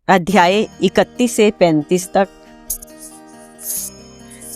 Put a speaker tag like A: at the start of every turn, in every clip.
A: अध्याय 31 से 35 तक।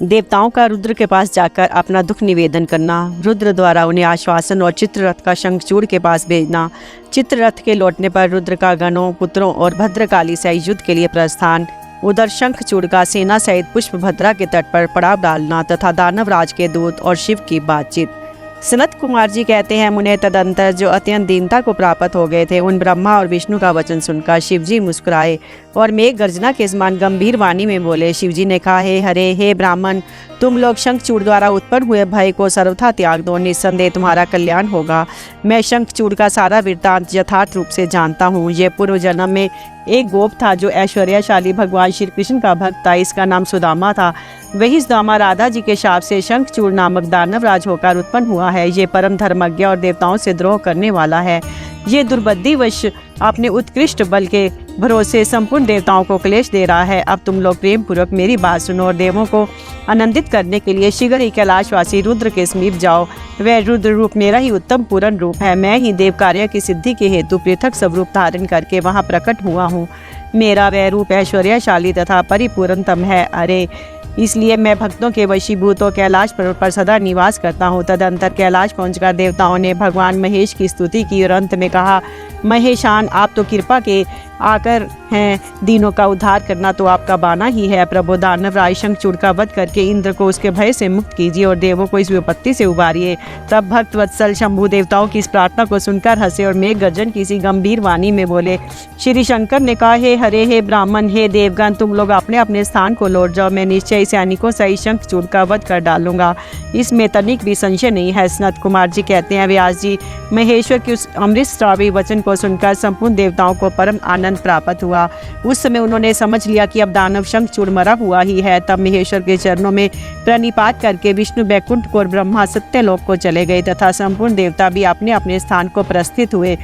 A: देवताओं का रुद्र के पास जाकर अपना दुख निवेदन करना, रुद्र द्वारा उन्हें आश्वासन और चित्ररथ का शंखचूड़ के पास भेजना। चित्ररथ के लौटने पर रुद्र का गणों, पुत्रों और भद्रकाली से युद्ध के लिए प्रस्थान। उधर शंखचूड़ का सेना सहित पुष्पभद्रा के तट पर पड़ाव डालना तथा दानवराज के दूत और शिव की बातचीत। सनत कुमार जी कहते हैं, मुने तदंतर जो अत्यंत दीनता को प्राप्त हो गए थे, उन ब्रह्मा और विष्णु का वचन सुनकर शिवजी मुस्कुराए और मेघ गर्जना के समान गंभीर वाणी में बोले। शिवजी ने कहा, हे हरे, हे ब्राह्मण, तुम लोग शंखचूड़ द्वारा उत्पन्न हुए भय को सर्वथा त्याग दो, निस्संदेह तुम्हारा कल्याण होगा। मैं शंखचूड़ का सारा वृत्तांत यथार्थ रूप से जानता हूँ। ये पूर्व जन्म में एक गोप था जो ऐश्वर्यशाली भगवान श्री कृष्ण का भक्त था। इसका नाम सुदामा था। वही सुदामा राधा जी के शाप से शंखचूड़ नामक दानवराज होकर उत्पन्न हुआ है। ये परम धर्मज्ञ और देवताओं से द्रोह करने वाला है। ये दुर्बुद्धिवश अपने उत्कृष्ट बल के भरोसे संपूर्ण देवताओं को क्लेश दे रहा है। अब तुम लोग प्रेम पूर्वक मेरी बात सुनो और देवों को आनंदित करने के लिए शीघ्र ही कैलाशवासी रुद्र के समीप जाओ। वह रुद्र रूप मेरा ही उत्तम पूर्ण रूप है। मैं ही देव कार्य की सिद्धि के हेतु पृथक स्वरूप धारण करके वहाँ प्रकट हुआ हूँ। मेरा वह रूप ऐश्वर्यशाली तथा परिपूर्णतम है। अरे, इसलिए मैं भक्तों के वशीभूत और कैलाश पर्वत पर सदा निवास करता हूँ। तदंतर कैलाश पहुंचकर देवताओं ने भगवान महेश की स्तुति की और अंत में कहा, महेशान, आप तो कृपा के आकर हैं, दीनों का उद्धार करना तो आपका बाना ही है। प्रभु, दानवराज शंखचूड़ का वध करके इंद्र को उसके भय से मुक्त कीजिए और देवों को इस विपत्ति से उबारिए। तब भक्त वत्सल शंभु देवताओं की इस प्रार्थना को सुनकर हंसे और मेघ गर्जन किसी गंभीर वाणी में बोले। श्री शंकर ने कहा, हे हरे, हे ब्राह्मण, हे देवगण, तुम लोग अपने अपने स्थान को लौट जाओ। मैं निश्चय सैनिकों सहित शंखचूड़ का वध कर डालूंगा, इसमें तनिक भी संशय नहीं है। सनत कुमार जी कहते हैं, व्यास जी, महेश्वर के उस अमृतस्रावी वचन को सुनकर संपूर्ण देवताओं को परम आनंद प्राप्त हुआ। उस समय उन्होंने समझ लिया कि अब दानव शंखचूड़ मरा हुआ ही है। तब महेश्वर के चरणों में प्रणिपात करके विष्णु बैकुंठ को और ब्रह्मा सत्यलोक को चले गए तथा संपूर्ण देवता भी अपने अपने स्थान को प्रस्थित हुए।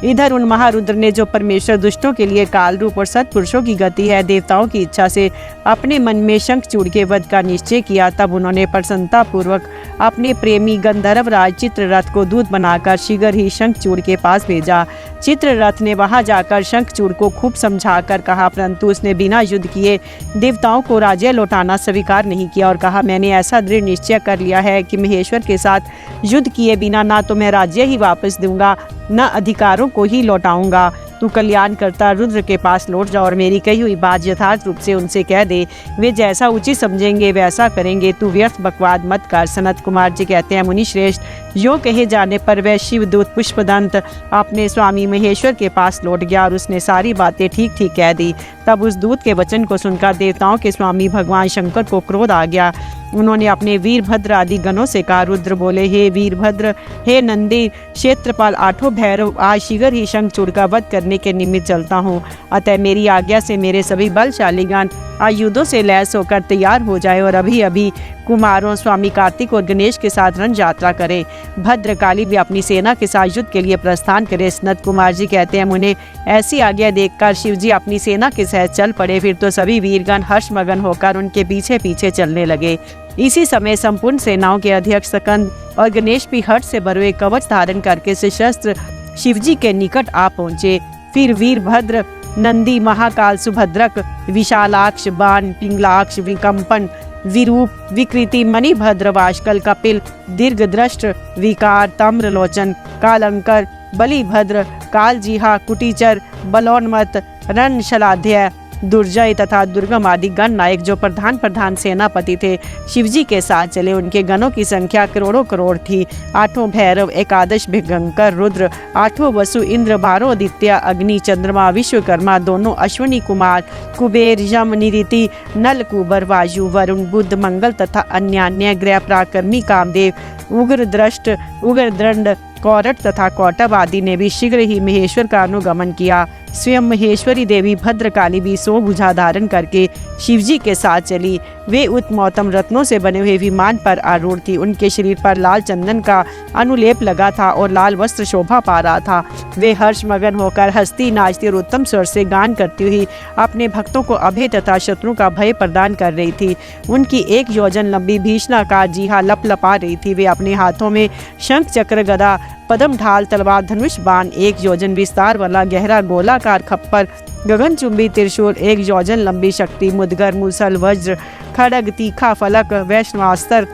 A: इधर उन महारुद्र ने, जो परमेश्वर दुष्टों के लिए काल रूप और सत्पुरुषों की गति है, देवताओं की इच्छा से अपने मन में शंखचूड़ के वध का निश्चय किया। तब उन्होंने प्रसन्नता पूर्वक अपने प्रेमी गंधर्वराज चित्ररथ को दूत बनाकर शीघ्र ही शंखचूड़ के पास भेजा। चित्ररथ ने वहां जाकर शंखचूड़ को खूब समझाकर कहा, परंतु उसने बिना युद्ध किए देवताओं को राज्य लौटाना स्वीकार नहीं किया और कहा, मैंने ऐसा दृढ़ निश्चय कर लिया है कि महेश्वर के साथ युद्ध किए बिना ना तो मैं राज्य ही वापस दूंगा, न अधिकारों को ही लौटाऊंगा। तू कल्याण करता रुद्र के पास लौट जा और मेरी कही हुई बात यथार्थ रूप से उनसे कह दे। वे जैसा उचित समझेंगे वैसा करेंगे। तू व्यर्थ बकवाद मत कर। सनत कुमार जी कहते हैं, मुनि श्रेष्ठ, यो कहे जाने पर वह शिवदूत पुष्पदंत अपने स्वामी महेश्वर के पास लौट गया और उसने सारी बातें ठीक ठीक कह दी। तब उस दूत के वचन को सुनकर देवताओं के स्वामी भगवान शंकर को क्रोध आ गया। उन्होंने अपने वीरभद्र आदि गणों से कहा। रुद्र बोले, हे वीरभद्र, हे नंदी, क्षेत्रपाल, आठों भैरव, आज शीघ्र ही शंखचूड़ का वध करने के निमित्त चलता हूँ। अतः मेरी आज्ञा से मेरे सभी बलशालीगण आयुधों से लैस होकर तैयार हो जाए और अभी अभी कुमारों स्वामी कार्तिक और गणेश के साथ रण यात्रा करें। भद्रकाली भी अपनी सेना के साथ युद्ध के लिए प्रस्थान करे। सनत कुमार जी कहते हैं, उन्हें ऐसी आज्ञा देखकर शिवजी अपनी सेना के साथ चल पड़े। फिर तो सभी वीरगण हर्षमगन होकर उनके पीछे पीछे चलने लगे। इसी समय संपूर्ण सेनाओं के अध्यक्ष स्कंद और गणेश भी हर्ष से भरे कवच धारण करके सशस्त्र शिवजी के निकट आ पहुंचे। फिर वीरभद्र, नंदी, महाकाल, सुभद्रक, विशालाक्ष, बाण, पिंगलाक्ष, विकंपन, विरूप, विकृति, मणिभद्र, वाष्कल, कपिल, दीर्घदृष्ट, विकार, ताम्रलोचन, कालंकर, बलिभद्र, कालजीहा, कुटीचर, बलोन्मत, रणशलाध्याय, दुर्जय तथा दुर्गम आदि गण नायक जो प्रधान सेनापति थे, शिवजी के साथ चले। उनके गणों की संख्या करोड़ों करोड़ थी। आठों भैरव, एकादश भिगंकर, रुद्र, आठों वसु, इंद्र, बारह आदित्य, अग्नि, चंद्रमा, विश्वकर्मा, दोनों अश्विनी कुमार, कुबेर, यम, निरिति, नल, कुबर, वायु, वरुण, बुध, मंगल तथा अन्य ग्रह, पराक्रमी कामदेव, उग्रदृष्ट, उग्रदंड, कौरट तथा कौटब आदि ने भी शीघ्र ही महेश्वर का अनुगमन किया। स्वयं महेश्वरी देवी भद्रकाली भी 100 भुजा धारण करके शिवजी के साथ चली। वे उत्तमोत्तम रत्नों से बने हुए विमान पर आरूढ़ थी। उनके शरीर पर लाल चंदन का अनुलेप लगा था और लाल वस्त्र शोभा पा रहा था। वे हर्षमगन होकर हंसती, नाचती और उत्तम स्वर से गान करती हुई अपने भक्तों को अभय तथा शत्रु का भय प्रदान कर रही थी। उनकी 1 योजन लंबी भीषणाकार जीहा लपलपा रही थी। वे अपने हाथों में शंख, चक्र, गदा, पद्म, ढाल, तलवार, धनुष, बाण, 1 योजन विस्तार वाला गहरा गोलाकार खप्पर गगनचुंबी त्रिशूल, 1 योजन लंबी शक्ति, मुदगर, मूसल, वज्र, खड़ग, तीखा फलक, वैष्णवास्त्र,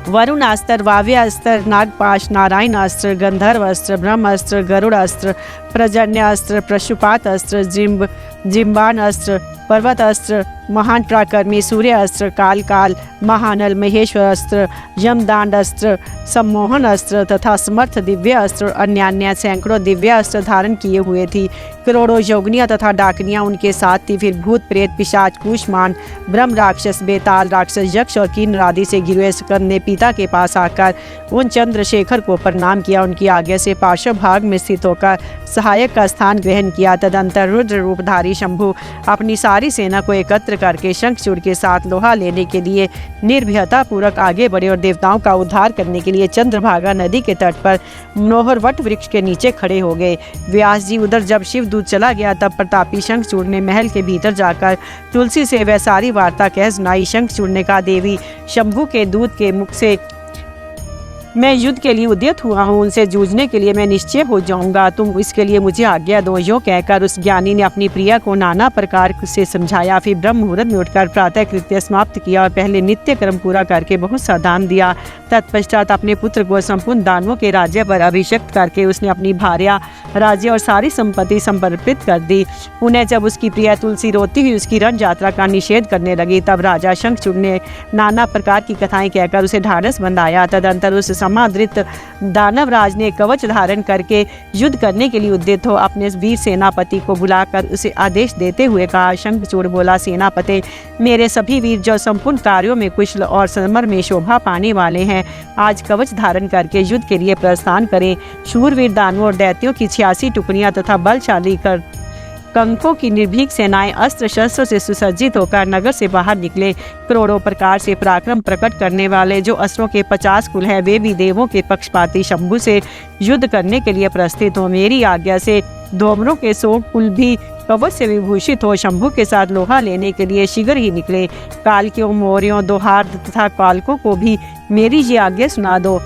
A: वरुणास्त्र, वाव्यास्त्र, नागपाश, नारायण अस्त्र, गंधर्व अस्त्र, ब्रह्मास्त्र, गरुड़ अस्त्र, प्रजन्यास्त्र, पशुपात अस्त्र, जिम्बान अस्त्र, पर्वत अस्त्र, महान पराक्रमी सूर्य अस्त्र, काल, महानल, महेश्वर अस्त्र, यमदांड अस्त्र, सम्मोहन अस्त्र तथा समर्थ दिव्य अस्त्र, अन्य सैकड़ों दिव्य अस्त्र धारण किए हुए थी। करोड़ों योगिनियाँ तथा डाकनियाँ उनके साथ थी। फिर भूत, प्रेत, पिशाच, कूष्मांड, ब्रह्म राक्षस, बेताल राक्षस, यक्ष और किन्नर आदि से घिरे हुए स्कंद ने पिता के पास आकर उन चंद्रशेखर को प्रणाम किया। उनकी आज्ञा से पार्श्व भाग में स्थित होकर सहायक का स्थान ग्रहण किया। तदंतर रुद्र रूपधारी शंभु अपनी सारी सेना को एकत्र करके शंखचूड़ के साथ लोहा लेने के लिए निर्भयता पूर्वक आगे बढ़े और देवताओं का उद्धार करने के लिए चंद्रभागा नदी के तट पर मनोहर वट वृक्ष के नीचे खड़े हो गए। व्यास जी उधर जब शिवदूत चला गया तब प्रतापी शंखचूड़ ने महल के भीतर जाकर तुलसी से वह सारी वार्ता कह सुनाई। शंखचूड़ ने कहा, देवी शंभु के दूत के मुख से मैं युद्ध के लिए उद्यत हुआ हूँ, उनसे जूझने के लिए मैं निश्चय हो जाऊंगा, तुम इसके लिए मुझे आज्ञा दो। यो कहकर उस ज्ञानी ने अपनी प्रिया को नाना प्रकार से समझाया। फिर ब्रह्म मुहूर्त में उठकर प्रातः कृत्य समाप्त किया और पहले नित्य कर्म पूरा करके बहुत सा दान दिया। तत्पश्चात अपने पुत्र को संपूर्ण दानवों के राज्य पर अभिषिक्त करके उसने अपनी भार्या, राज्य और सारी संपत्ति समर्पित कर दी। उन्हें जब उसकी प्रिया तुलसी रोती हुई उसकी रण यात्रा का निषेध करने लगी तब राजा शंखचूड़ ने नाना प्रकार की कथाएं कहकर उसे ढाढ़स बंधाया। तदंतर उस समादृत दानवराज ने कवच धारण करके युद्ध करने के लिए उद्यत हो अपने वीर सेनापति को बुलाकर उसे आदेश देते हुए कहा। शंखचूड़ बोला, सेनापति, मेरे सभी वीर जो संपूर्ण कार्यों में कुशल और समर में शोभा पाने वाले हैं, आज कवच धारण करके युद्ध के लिए प्रस्थान करें। शूरवीर दानवों और दैत्यों की 86 टुकड़ियां तथा बलशाली कर कंकों की निर्भीक सेनाएं अस्त्र शस्त्रों से सुसज्जित होकर नगर से बाहर निकले। करोड़ों प्रकार से पराक्रम प्रकट करने वाले जो अस्त्रों के 50 कुल हैं, वे भी देवों के पक्षपाती शंभु से युद्ध करने के लिए प्रस्थित हो। मेरी आज्ञा से धोमरों के 100 कुल भी कवच से विभूषित हो शंभु के साथ लोहा लेने के लिए शीघ्र ही निकले। कालकियों, मौर्यों, दोहार्द तथा कालकों को भी मेरी ये आज्ञा सुना दो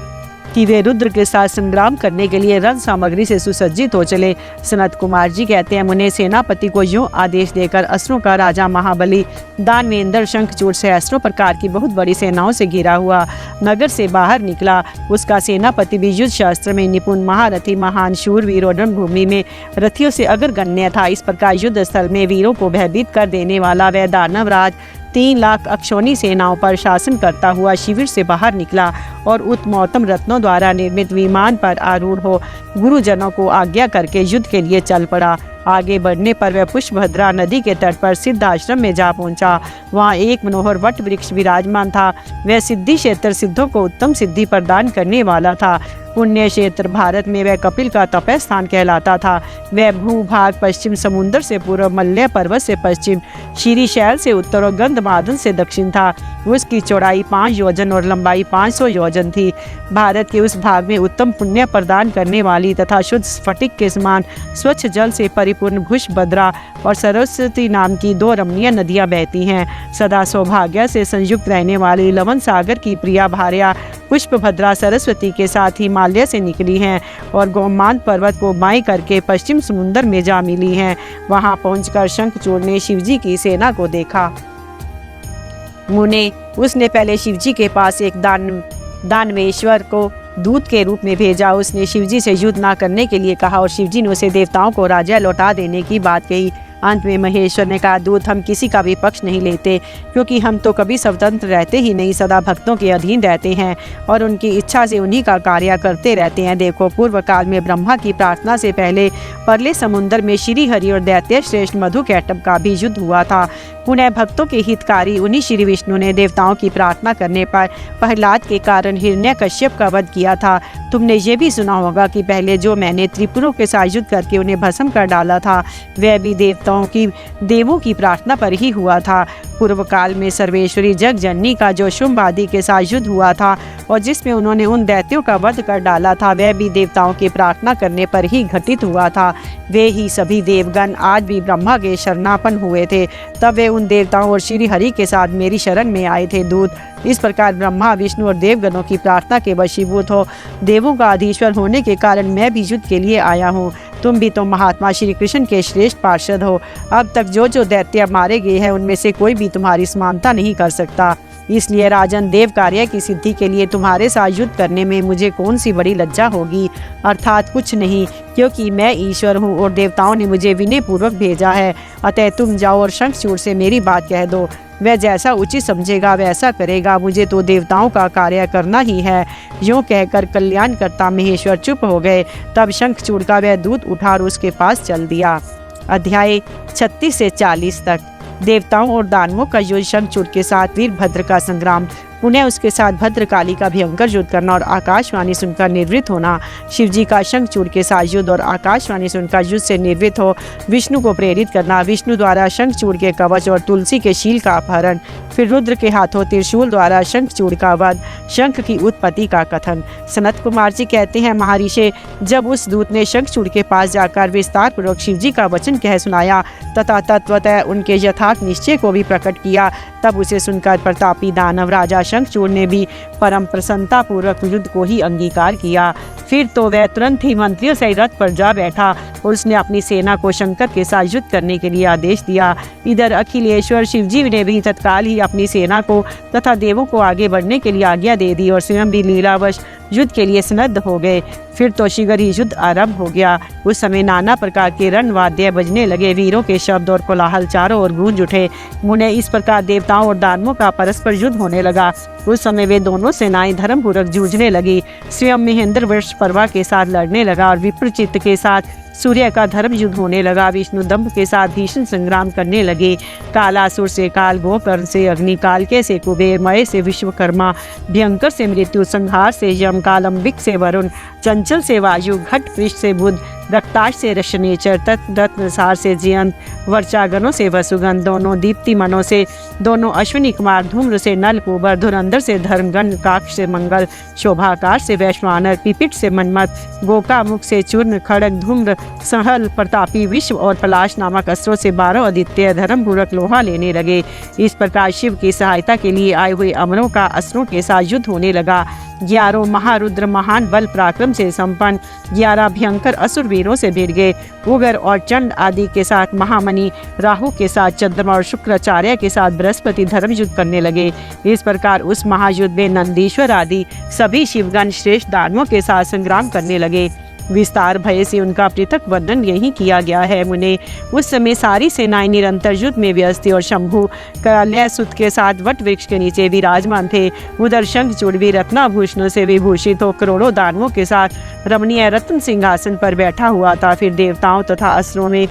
A: कि वे रुद्र के साथ संग्राम करने के लिए रण सामग्री से सुसज्जित हो चले। सनत कुमार जी कहते हैं, मुने सेनापति को यूं आदेश देकर अस्त्रों का राजा महाबली दानवेंद्र शंखचूड़ सहस्त्रों प्रकार की बहुत बड़ी सेनाओं से घिरा हुआ नगर से बाहर निकला। उसका सेनापति भी युद्ध शास्त्र में निपुण, महारथी, महान शूरवीर और रणभूमि में रथियों से अग्रगण्य था। इस प्रकार युद्ध स्थल में वीरों को भयभीत कर देने वाला वह दानवराज 3 लाख अक्षौणी सेनाओं पर शासन करता हुआ शिविर से बाहर निकला और उत्तमोत्तम रत्नों द्वारा निर्मित विमान पर आरूढ़ हो गुरुजनों को आज्ञा करके युद्ध के लिए चल पड़ा। आगे बढ़ने पर वह पुष्पभद्रा नदी के तट पर सिद्ध आश्रम में जा पहुंचा। वहां एक मनोहर वट वृक्ष विराजमान था। वह सिद्धि क्षेत्र सिद्धों को उत्तम सिद्धि प्रदान करने वाला था। पुण्य क्षेत्र भारत में वह कपिल का तपय स्थान कहलाता था। वह भूभाग पश्चिम समुद्र से पूर्व, मल्य पर्वत से पश्चिम, श्रीशैल से उत्तर और गंधमादन से दक्षिण था। उसकी चौड़ाई 5 योजन और लंबाई 500 योजन थी। भारत के उस भाग में उत्तम पुण्य प्रदान करने वाली तथा शुद्ध स्फटिक के समान स्वच्छ जल से परिपूर्ण भुषभद्रा और सरस्वती नाम की 2 रमणीय नदियां बहती हैं। सदा सौभाग्य से संयुक्त रहने वाली लवन सागर की प्रिया भार्या पुष्पभद्रा सरस्वती के साथ हिमालय से निकली हैं और गोमान पर्वत को बाएं करके पश्चिम समुद्र में जा मिली हैं। वहां पहुंचकर शंखचूड़ ने शिवजी की सेना को देखा। मुने, उसने पहले शिवजी के पास एक दानवेश्वर को दूत के रूप में भेजा। उसने शिवजी से युद्ध न करने के लिए कहा और शिवजी ने उसे देवताओं को राज्य लौटा देने की बात कही। अंत में महेश्वर ने कहा, दूत, हम किसी का भी पक्ष नहीं लेते, क्योंकि हम तो कभी स्वतंत्र रहते ही नहीं, सदा भक्तों के अधीन रहते हैं और उनकी इच्छा से उन्हीं का कार्य करते रहते हैं। देखो, पूर्व काल में ब्रह्मा की प्रार्थना से पहले परले समुद्र में श्री हरि और दैत्य श्रेष्ठ मधुकैटभ का भी युद्ध हुआ था। पुनः भक्तों के हितकारी उन्हीं श्री विष्णु ने देवताओं की प्रार्थना करने पर प्रहलाद के कारण हिरण्यकश्यप का वध किया था। तुमने ये भी सुना होगा कि पहले जो मैंने त्रिपुरों के साथ युद्ध करके उन्हें भस्म कर डाला था, वह भी देवों की प्रार्थना पर ही हुआ था। पूर्व काल में सर्वेश्वरी जगजननी का जो शुंभ आदि के साथ युद्ध हुआ था और जिसमें उन्होंने उन दैत्यों का वध कर डाला था, वह भी देवताओं की प्रार्थना करने पर ही घटित हुआ था। वे ही सभी देवगण आज भी ब्रह्मा के शरणापन्न हुए थे। तब वे उन देवताओं और श्री हरि के साथ मेरी शरण में आए थे। दूत, इस प्रकार ब्रह्मा, विष्णु और देवगणों की प्रार्थना के वशीभूत हो देवों का अधीश्वर होने के कारण मैं भी युद्ध के लिए आया हूँ। तुम भी तो महात्मा श्री कृष्ण के श्रेष्ठ पार्षद हो। अब तक जो जो दैत्य मारे गए हैं उनमें से कोई भी तुम्हारी समानता नहीं कर सकता। इसलिए राजन, देव कार्य की सिद्धि के लिए तुम्हारे साथ युद्ध करने में मुझे कौन सी बड़ी लज्जा होगी, अर्थात कुछ नहीं, क्योंकि मैं ईश्वर हूँ और देवताओं ने मुझे विनय पूर्वक भेजा है। अतः तुम जाओ और शंखचूड़ से मेरी बात कह दो, वह जैसा उचित समझेगा वैसा करेगा, मुझे तो देवताओं का कार्य करना ही है। यूँ कहकर कल्याणकर्ता महेश्वर चुप हो गए। तब शंखचूड़ का वह दूत उठा और उसके पास चल दिया। अध्याय 36 से 40 तक। देवताओं और दानवों का युद्ध, शंखचूड़ के साथ वीरभद्र का संग्राम, पुनः उसके साथ भद्रकाली का भयंकर युद्ध करना और आकाशवाणी सुनकर निर्वृत्त होना, शिवजी का शंखचूड़ के साथ युद्ध और आकाशवाणी सुनकर युद्ध से निर्वृत्त हो विष्णु को प्रेरित करना, विष्णु द्वारा शंखचूड़ के कवच और तुलसी के शील का अपहरण, फिर रुद्र के हाथों त्रिशूल द्वारा शंखचूड़ का वध, शंख की उत्पत्ति का कथन। सनत कुमार जी कहते हैं, महर्षि, जब उस दूत ने शंखचूड़ के पास जाकर विस्तार पूर्वक शिवजी का वचन कह सुनाया तथा तत्वतः उनके यथार्थ निश्चय को भी प्रकट किया, तब उसे सुनकर प्रतापी दानव राजा शंखचूड़ ने भी परम प्रसन्नता पूर्वक युद्ध को ही अंगीकार किया। फिर तो वह तुरंत ही मंत्रियों से रथ पर जा बैठा और उसने अपनी सेना को शंकर के साथ युद्ध करने के लिए आदेश दिया। इधर अखिलेश्वर शिवजी ने भी तत्काल ही अपनी सेना को तथा देवों को आगे बढ़ने के लिए आज्ञा दे दी और स्वयं भी लीलावश युद्ध के लिए सन्नद्ध हो गए। फिर तो शीघ्र ही युद्ध आरंभ हो गया। उस समय नाना प्रकार के रणवाद्य बजने लगे, वीरों के शब्द और कोलाहल चारों ओर गूंज उठे। मुने इस प्रकार देवताओं और दानवों का परस्पर युद्ध होने लगा। उस समय वे दोनों सेनाएं धर्मपूर्वक जूझने लगी। स्वयं महेंद्र वर्ष पर्वा के साथ लड़ने लगा और विप्रचित्त के साथ सूर्य का धर्म युद्ध होने लगा। विष्णु दंभ के साथ भीषण संग्राम करने लगे। कालासुर से काल, गोकर्ण से अग्नि, कालके से कुबेर, मय से विश्वकर्मा, भयंकर से मृत्यु, संहार से यम, कालंबिक से वरुण, चंचल से वायु, घट पृष्ठ से बुध, रक्ताश से रशनेचर, तत्सार से जयंत, वर्चागनों से वसुगन, दोनों दीप्तिमनों से दोनों अश्विनी कुमार, धूम्र से नल कुबर, धुरंधर से धर्मगन, काक्ष से मंगल, शोभाकार से वैश्वानर, पिपिट से मनमत, गोकामुख से चूर्ण, खड़ग, धूम्र, सहल, प्रतापी, विश्व और पलाश नामक अस्त्रों से 12 आदित्य धर्मपूर्वक लोहा लेने लगे। इस प्रकार शिव की सहायता के लिए आए हुए अमरों का अस्त्रों के साथ युद्ध होने लगा। 11 महारुद्र महान बल पराक्रम से संपन्न 11 भयंकर असुर वीरों से भिड़ गए। उगर और चंड आदि के साथ महामणि, राहु के साथ चंद्रमा और शुक्राचार्य के साथ बृहस्पति धर्म युद्ध करने लगे। इस प्रकार उस महायुद्ध में नंदीश्वर आदि सभी शिवगण श्रेष्ठ दानवों के साथ संग्राम करने लगे। विस्तार भय से उनका पृथक वर्णन यही किया गया है। मुने उस समय सारी सेनाएं निरंतर युद्ध में व्यस्त थी और शंभु कल्यासुत के साथ वट वृक्ष के नीचे विराजमान थे। उधर शंखचूड़ भी रत्नाभूषणों से विभूषित हो करोड़ों दानवों के साथ रमणीय रत्न सिंहासन पर बैठा हुआ था। फिर देवताओं तथा असुरों में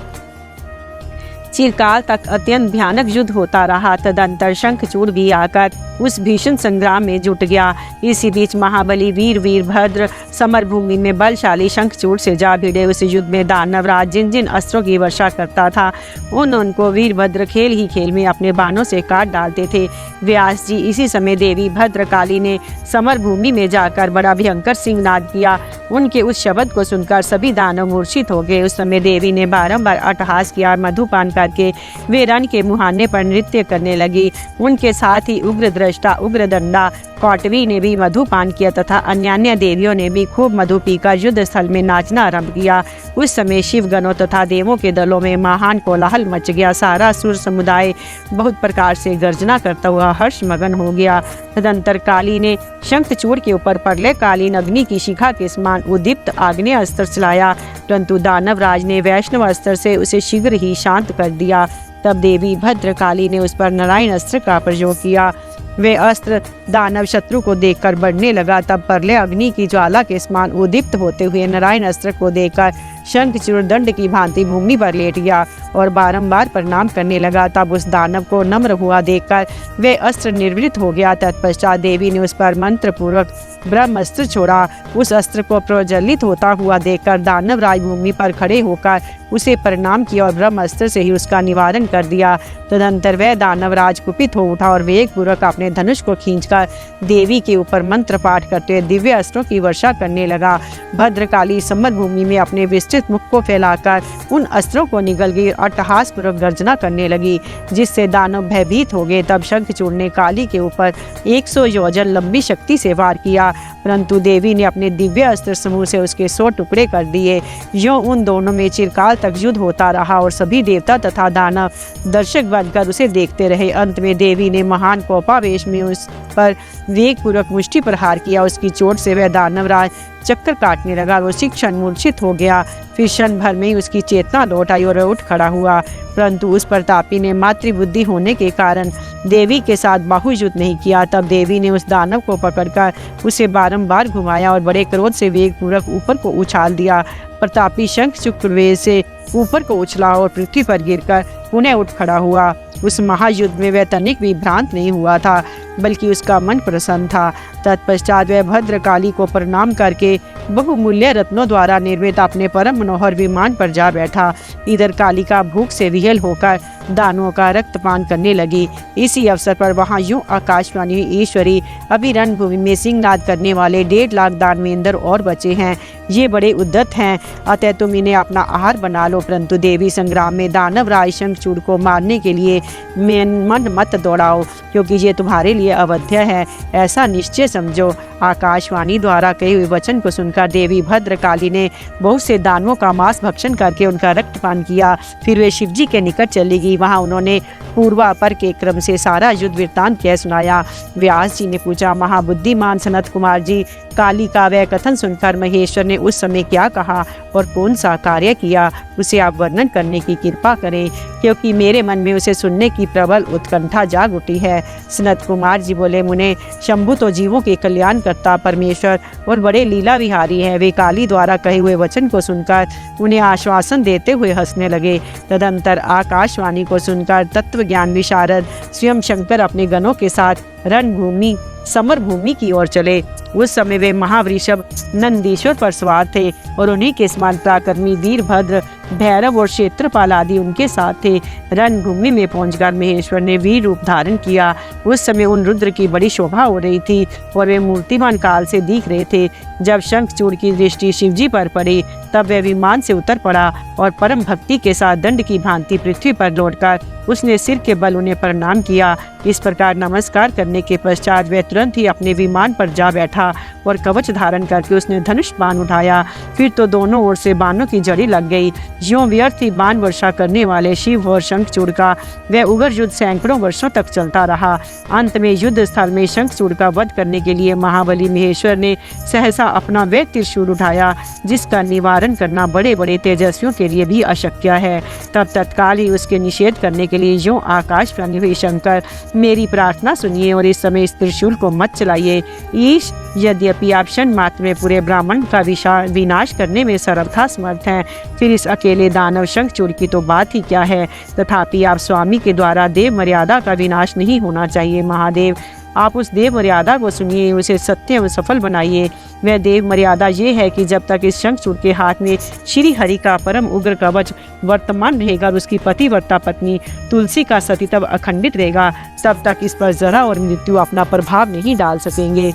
A: चिरकाल तक अत्यंत भयानक युद्ध होता रहा। तदंतर शंखचूड़ भी आकर उस भीषण संग्राम में जुट गया। इसी बीच महाबली वीरभद्र समरभूमि में बलशाली शंखचूड़ से जा भिड़े। उस युद्ध में दानवराज जिन जिन अस्त्रों की वर्षा करता था उनको वीरभद्र खेल ही खेल में अपने बाणों से काट डालते थे। व्यास जी, इसी समय देवी भद्रकाली ने समरभूमि में जाकर बड़ा भयंकर सिंहनाद किया। उनके उस शब्द को सुनकर सभी दानव मूर्छित हो गए। उस समय देवी ने बारंबार अट्टहास किया। मधुपान करके वे रण के मुहाने पर नृत्य करने लगी। उनके साथ ही उग्र दृष्टा, उग्रदंडा, कौटवी ने भी मधुपान किया तथा अन्य देवियों ने भी खूब मधु पीकर युद्ध स्थल में नाचना आरंभ किया। उस समय शिवगणों तथा देवों के दलों में महान कोलाहल मच गया। सारा सुर समुदाय बहुत प्रकार से गर्जना करता हुआ हर्ष मगन हो गया। तदंतर काली ने शंखचूड़ के ऊपर प्रलयकालीन अग्नि की शिखा के समान उद्दीप्त आग्नेय अस्त्र चलाया, परंतु दानवराज ने वैष्णव अस्त्र से उसे शीघ्र ही शांत कर दिया। तब देवी भद्रकाली ने उस पर नारायण अस्त्र का प्रयोग किया। वे अस्त्र दानव शत्रु को देखकर बढ़ने लगा। तब प्रलय अग्नि की ज्वाला के समान उद्दीप्त होते हुए नारायण अस्त्र को देखकर शंखचूड़ दंड की भांति भूमि पर लेट गया और बारंबार प्रणाम करने लगा। तब उस दानव को नम्र हुआ देखकर वे अस्त्र निर्वृत्त हो गया। तत्पश्चात देवी ने उस पर मंत्र पूर्वक ब्रह्मास्त्र छोड़ा। उस अस्त्र को प्रज्वलित होता हुआ देखकर दानवराज भूमि पर खड़े होकर उसे प्रणाम किया और ब्रह्मास्त्र से ही उसका निवारण कर दिया। तदंतर वह दानवराज कुपित हो उठा और वेगपूर्वक अपने धनुष को खींचकर कर देवी के ऊपर मंत्र पाठ करते दिव्य अस्त्रों की वर्षा करने लगा। भद्रकाली समर भूमि में अपने विस्तृत मुख को फैलाकर उन अस्त्रों को निगल गई और अट्टहासपूर्वक गर्जना करने लगी, जिससे दानव भयभीत हो गए। तब शंखचूड़ ने काली के ऊपर 100 योजन लंबी शक्ति से वार किया, परंतु देवी ने अपने दिव्य अस्त्र समूह से उसके 100 टुकड़े कर दिए। यूं उन दोनों में चिरकाल तक युद्ध होता रहा और सभी देवता तथा दानव दर्शक बनकर उसे देखते रहे। अंत में देवी ने महान कोपावेश में उस पर वेगपूर्वक मुष्टि प्रहार किया। उसकी चोट से वह दानवराज चक्कर काटने लगा। वो उसी क्षण मूर्छित हो गया। फिर क्षण भर में ही उसकी चेतना लौट आई और उठ खड़ा हुआ, परंतु उस प्रतापी ने मातृबुद्धि होने के कारण देवी के साथ बाहुयुद्ध नहीं किया। तब देवी ने उस दानव को पकड़कर उसे बारंबार घुमाया और बड़े क्रोध से वेगपूर्वक ऊपर को उछाल दिया। प्रतापी शंख चक्रवेद से ऊपर को उछला और पृथ्वी पर गिरकर पुनः उठ खड़ा हुआ। उस महायुद्ध में वह तनिक भी भ्रांत नहीं हुआ था, बल्कि उसका मन प्रसन्न था। तत्पश्चात वह भद्रकाली को प्रणाम करके बहुमूल्य रत्नों द्वारा निर्मित अपने परम मनोहर विमान पर जा बैठा। इधर कालिका भूख से विहल होकर दानवों का रक्तपान करने लगी। इसी अवसर पर वहां यूं आकाशवाणी हुई, ईश्वरी, अभी रणभूमि में सिंहनाद करने वाले 1.5 लाख दानवेंद्र और बचे हैं। ये बड़े उद्यत हैं, अतः तुम इन्हें अपना आहार बना लो। परंतु देवी संग्राम में दानवराज शंखचूड़ को मारने के लिए मन मत दौड़ाओ, क्योंकि ये तुम्हारे लिए अवध्य है, ऐसा निश्चय समझो। आकाशवाणी द्वारा कहे हुए वचन को सुनकर देवी भद्रकाली ने बहुत से दानवों का मांस भक्षण करके उनका रक्तपान किया। फिर वे शिवजी के निकट चली गई। वहां उन्होंने पूर्वापर के क्रम से सारा युद्ध वृत्तांत कह सुनाया। व्यास जी ने पूछा, महाबुद्धिमान सनत कुमार जी, काली का वह कथन सुनकर महेश्वर ने उस समय क्या कहा और कौन सा कार्य किया, उसे आप वर्णन करने की कृपा करें, क्योंकि मेरे मन में उसे सुनने की प्रबल उत्कंठा जाग उठी है। सनत कुमार जी बोले, मुने, शंभु तो जीवों के कल्याण करता परमेश्वर और बड़े लीला विहारी है। वे काली द्वारा कहे हुए वचन को सुनकर उन्हें आश्वासन देते हुए हंसने लगे। तदंतर आकाशवाणी को सुनकर तत्व ज्ञान विशारद स्वयं शंकर अपने गणों के साथ रणभूमि समर भूमि की ओर चले। उस समय वे महावृषभ नंदीश्वर पर सवार थे और उन्हीं के समान पराक्रमी वीरभद्र, भैरव और क्षेत्रपाल आदि उनके साथ थे। रणभूमि में पहुंचकर महेश्वर ने वीर रूप धारण किया। उस समय उन रुद्र की बड़ी शोभा हो रही थी और वे मूर्तिमान काल से दिख रहे थे। जब शंखचूड़ की दृष्टि शिवजी पर पड़ी, तब वह विमान से उतर पड़ा और परम भक्ति के साथ दंड की भांति पृथ्वी पर लौटकर उसने सिर के बल उन्हें प्रणाम किया। इस प्रकार नमस्कार करने के पश्चात वह तुरंत ही अपने विमान पर जा बैठा और कवच धारण करके उसने धनुष बाण उठाया। फिर तो दोनों ओर से बाणों की जड़ी लग गई। ज्यों व्यर्थ ही बाण वर्षा करने वाले शिव और शंखचूड़ का वह उग्र युद्ध सैकड़ों वर्षों तक चलता रहा। अंत में युद्ध स्थल में शंखचूड़ का वध करने के लिए महाबली महेश्वर ने सहसा अपना वह त्रिशूल उठाया, जिसका निवारण करना बड़े बड़े तेजस्वियों के लिए भी अशक्य है। तब तत्काल ही उसके निषेध करने के लिए यूं आकाशवाणी हुई, शंकर, मेरी प्रार्थना सुनिए और इस समय इस त्रिशूल को मत चलाइए। ईश, यद्यपि आप क्षण मात्र में पूरे ब्राह्मण का विनाश करने में सर्वथा समर्थ हैं, फिर इस अकेले दानव शंखचूड़ की तो बात ही क्या है। तथापि आप स्वामी के द्वारा देव मर्यादा का विनाश नहीं होना चाहिए। महादेव, आप उस देव मर्यादा को सुनिए, उसे सत्य व सफल बनाइए। वह देव मर्यादा ये है कि जब तक इस शंखचूड़ के हाथ में श्री हरि का परम उग्र कवच वर्तमान रहेगा और उसकी पतिव्रता पत्नी तुलसी का सतीत्व अखंडित रहेगा, तब तक इस पर जरा और मृत्यु अपना प्रभाव नहीं डाल सकेंगे।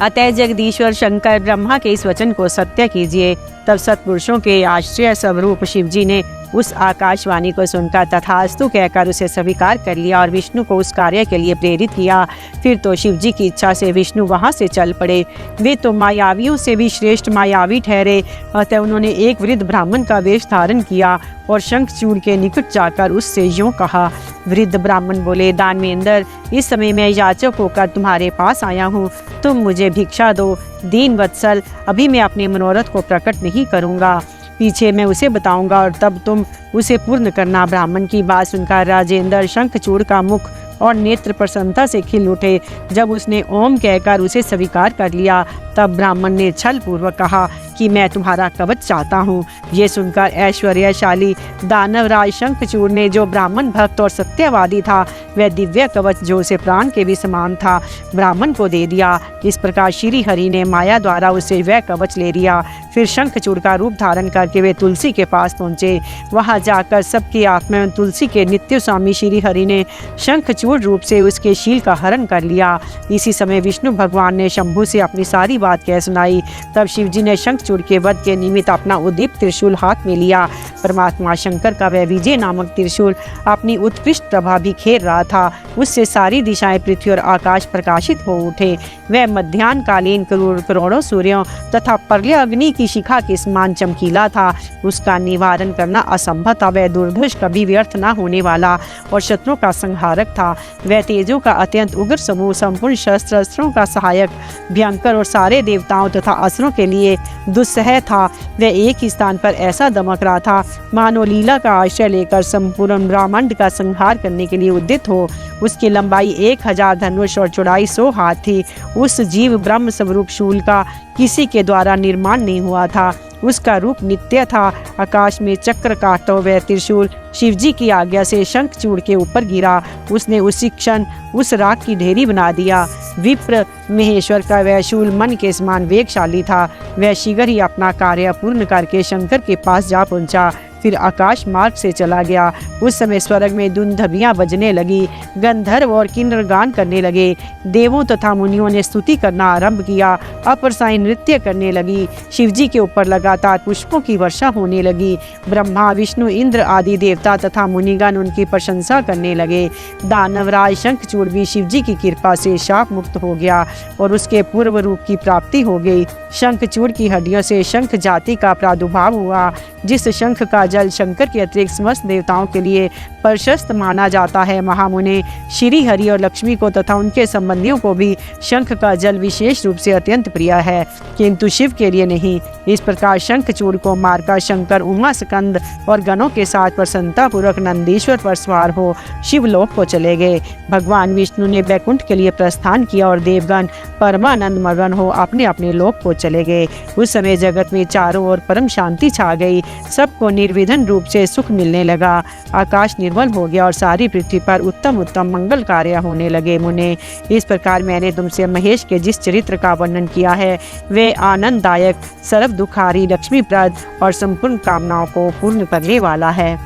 A: अतः जगदीश्वर शंकर ब्रह्मा के इस वचन को सत्य कीजिए। तब सत्पुरुषों के आश्रय स्वरूप शिवजी ने उस आकाशवाणी को सुनकर तथास्तु कहकर उसे स्वीकार कर लिया और विष्णु को उस कार्य के लिए प्रेरित किया। फिर तो शिवजी की इच्छा से विष्णु वहां से चल पड़े। वे तो मायावियों से भी श्रेष्ठ मायावी ठहरे, अतः उन्होंने एक वृद्ध ब्राह्मण का वेश धारण किया और शंखचूड़ के निकट जाकर उससे यूं कहा। वृद्ध ब्राह्मण बोले, दानवेंद्र, इस समय मैं याचक होकर तुम्हारे पास आया हूँ, तुम मुझे भिक्षा दो। दीन वत्सल, अभी मैं अपने मनोरथ को प्रकट नहीं करूँगा, पीछे मैं उसे बताऊंगा और तब तुम उसे पूर्ण करना। ब्राह्मण की बात सुनकर राजेंद्र शंखचूड़ का मुख और नेत्र प्रसन्नता से खिल उठे। जब उसने ओम कहकर उसे स्वीकार कर लिया, तब ब्राह्मण ने छल पूर्वक कहा कि मैं तुम्हारा कवच चाहता हूँ। ये सुनकर ऐश्वर्यशाली दानवराज शंखचूड़ ने, जो ब्राह्मण भक्त और सत्यवादी था, वह दिव्य कवच जो उसे प्राण के भी समान था, ब्राह्मण को दे दिया। इस प्रकार श्री हरि ने माया द्वारा उसे वह कवच ले लिया। फिर शंखचूड़ का रूप धारण करके वे तुलसी के पास पहुँचे। वहाँ जाकर सबकी आत्मा में तुलसी के नित्य स्वामी श्री हरि ने शंखचूड़ रूप से उसके शील का हरण कर लिया। इसी समय विष्णु भगवान ने शंभु से अपनी सारी बात कह सुनाई। तब शिवजी ने शंखचूड़ के वध के निमित्त अपना उद्दीप्त त्रिशूल हाथ में लिया। परमात्मा शंकर का वह विजय नामक त्रिशूल अपनी उत्कृष्ट प्रभा बिखेर रहा था। उससे सारी दिशाएं, पृथ्वी और आकाश प्रकाशित हो उठे। वह मध्याह्न कालीन करोड़ों सूर्यों तथा प्रलय अग्नि की शिखा के समान चमकीला था। उसका निवारण करना असंभव था। वह दुर्धर्ष कभी व्यर्थ न होने वाला और शत्रुओं का संहारक था। वह तेजों का अत्यंत उग्र समूह, संपूर्ण शस्त्रों का सहायक, भयंकर और सारे देवताओं तथा असुरों के लिए दुस्सह था। वह एक ही स्थान पर ऐसा दमक रहा था मानो लीला का आश्रय लेकर संपूर्ण ब्रह्मांड का संहार करने के लिए उद्यत हो। उसकी लंबाई 1000 धनुष और चौड़ाई 100 हाथ थी। उस जीव ब्रह्म स्वरूप शूल का किसी के द्वारा निर्माण नहीं हुआ था। उसका रूप नित्य था। आकाश में चक्र काटता वह त्रिशूल शिवजी की आज्ञा से शंखचूड़ के ऊपर गिरा। उसने उसी क्षण उस राख की ढेरी बना दिया। विप्र महेश्वर का वह शूल मन के समान वेगशाली था। वह शीघ्र ही अपना कार्य पूर्ण करके शंकर के पास जा पहुंचा, फिर आकाश मार्ग से चला गया। उस समय स्वर्ग में दुंदभियाँ बजने लगी, गंधर्व और किन्नर गान करने लगे। देवों तथा मुनियों ने स्तुति करना आरंभ किया, अप्रसाई नृत्य करने लगी। शिवजी के ऊपर लगातार पुष्पों की वर्षा होने लगी। ब्रह्मा, विष्णु, इंद्र आदि देवता तथा मुनिगण उनकी प्रशंसा करने लगे। दानवराज शंखचूड़ भी शिवजी की कृपा से शाप मुक्त हो गया और उसके पूर्व रूप की प्राप्ति हो गई। शंखचूड़ की हड्डियों से शंख जाति का प्रादुर्भाव हुआ। जिस शंख का जल शंकर के अतिरिक्त समस्त देवताओं के लिए प्रशस्त माना जाता है, महामुने श्री हरि और लक्ष्मी को तथा उनके संबंधियों को भी शंख का जल विशेष रूप से अत्यंत प्रिय है, किंतु शिव के लिए नहीं। इस प्रकार शंखचूड़ को मारकर शंकर उमा स्कंद और गणों के साथ प्रसन्नता पूर्वक नंदीश्वर पर सवार हो शिवलोक को चले गए। भगवान विष्णु ने वैकुंठ के लिए प्रस्थान किया और देवगण परमानंद मगन हो अपने अपने लोक को चले गए। उस समय जगत में चारों ओर परम शांति छा गई। सबको निर्विघ्न रूप से सुख मिलने लगा। आकाश निर्मल हो गया और सारी पृथ्वी पर उत्तम उत्तम मंगल कार्य होने लगे। मुने, इस प्रकार मैंने तुमसे महेश के जिस चरित्र का वर्णन किया है, वे आनंददायक, सर्व दुखारी, लक्ष्मीप्रद और संपूर्ण कामनाओं को पूर्ण करने वाला है।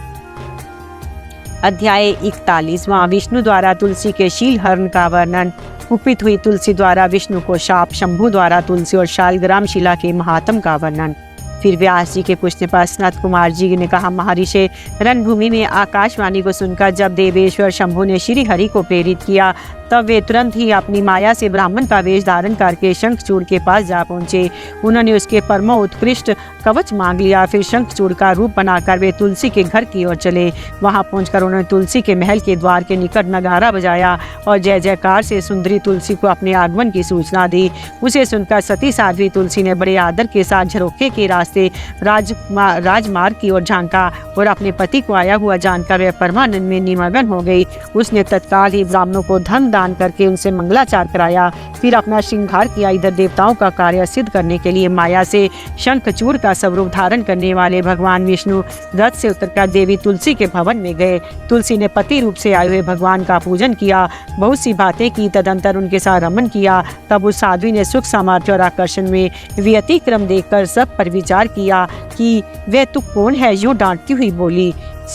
A: अध्याय 41वां। विष्णु द्वारा तुलसी के शील हरण का वर्णन। कुपित हुई तुलसी द्वारा विष्णु को शाप, शंभु द्वारा तुलसी और शालग्राम शिला के महात्म का वर्णन। फिर व्यास जी के पूछने पर सनत कुमार जी ने कहा, महर्षि, रणभूमि में आकाशवाणी को सुनकर जब देवेश्वर शंभु ने श्री हरि को प्रेरित किया, तब वे तुरंत ही अपनी माया से ब्राह्मण का वेश धारण करके शंखचूड़ के पास जा पहुंचे। उन्होंने उसके परमो उत्कृष्ट कवच मांग लिया। फिर शंखचूड़ का रूप बनाकर वे तुलसी के घर की ओर चले। वहां पहुंचकर उन्होंने तुलसी के महल के द्वार के निकट नगारा बजाया और जय जयकार से सुंदरी तुलसी को अपने आगमन की सूचना दी। उसे सुनकर सती साध्वी तुलसी ने बड़े आदर के साथ झरोखे के रास्ते राजमार्ग की ओर झांका और अपने पति को आया हुआ जानकर वह परमानंद में निमग्न हो गई। उसने तत्काल ही ब्राह्मणों को धन दान करके उनसे मंगलाचार कराया। फिर अपना श्रृंगार किया। इधर देवताओं का कार्य सिद्ध करने के लिए माया से शंखचूड़ का स्वरूप धारण करने वाले भगवान विष्णु रथ से उतरकर देवी तुलसी के भवन में गए। तुलसी ने पति रूप से आए हुए भगवान का पूजन किया, बहुत सी बातें की, तदंतर उनके साथ रमन किया। तब उस साध्वी ने सुख सामर्थ्य और आकर्षण में व्यतिक्रम देखकर सब पर विचार किया कि वह तू कौन है, यूं डांटती हुई बोली।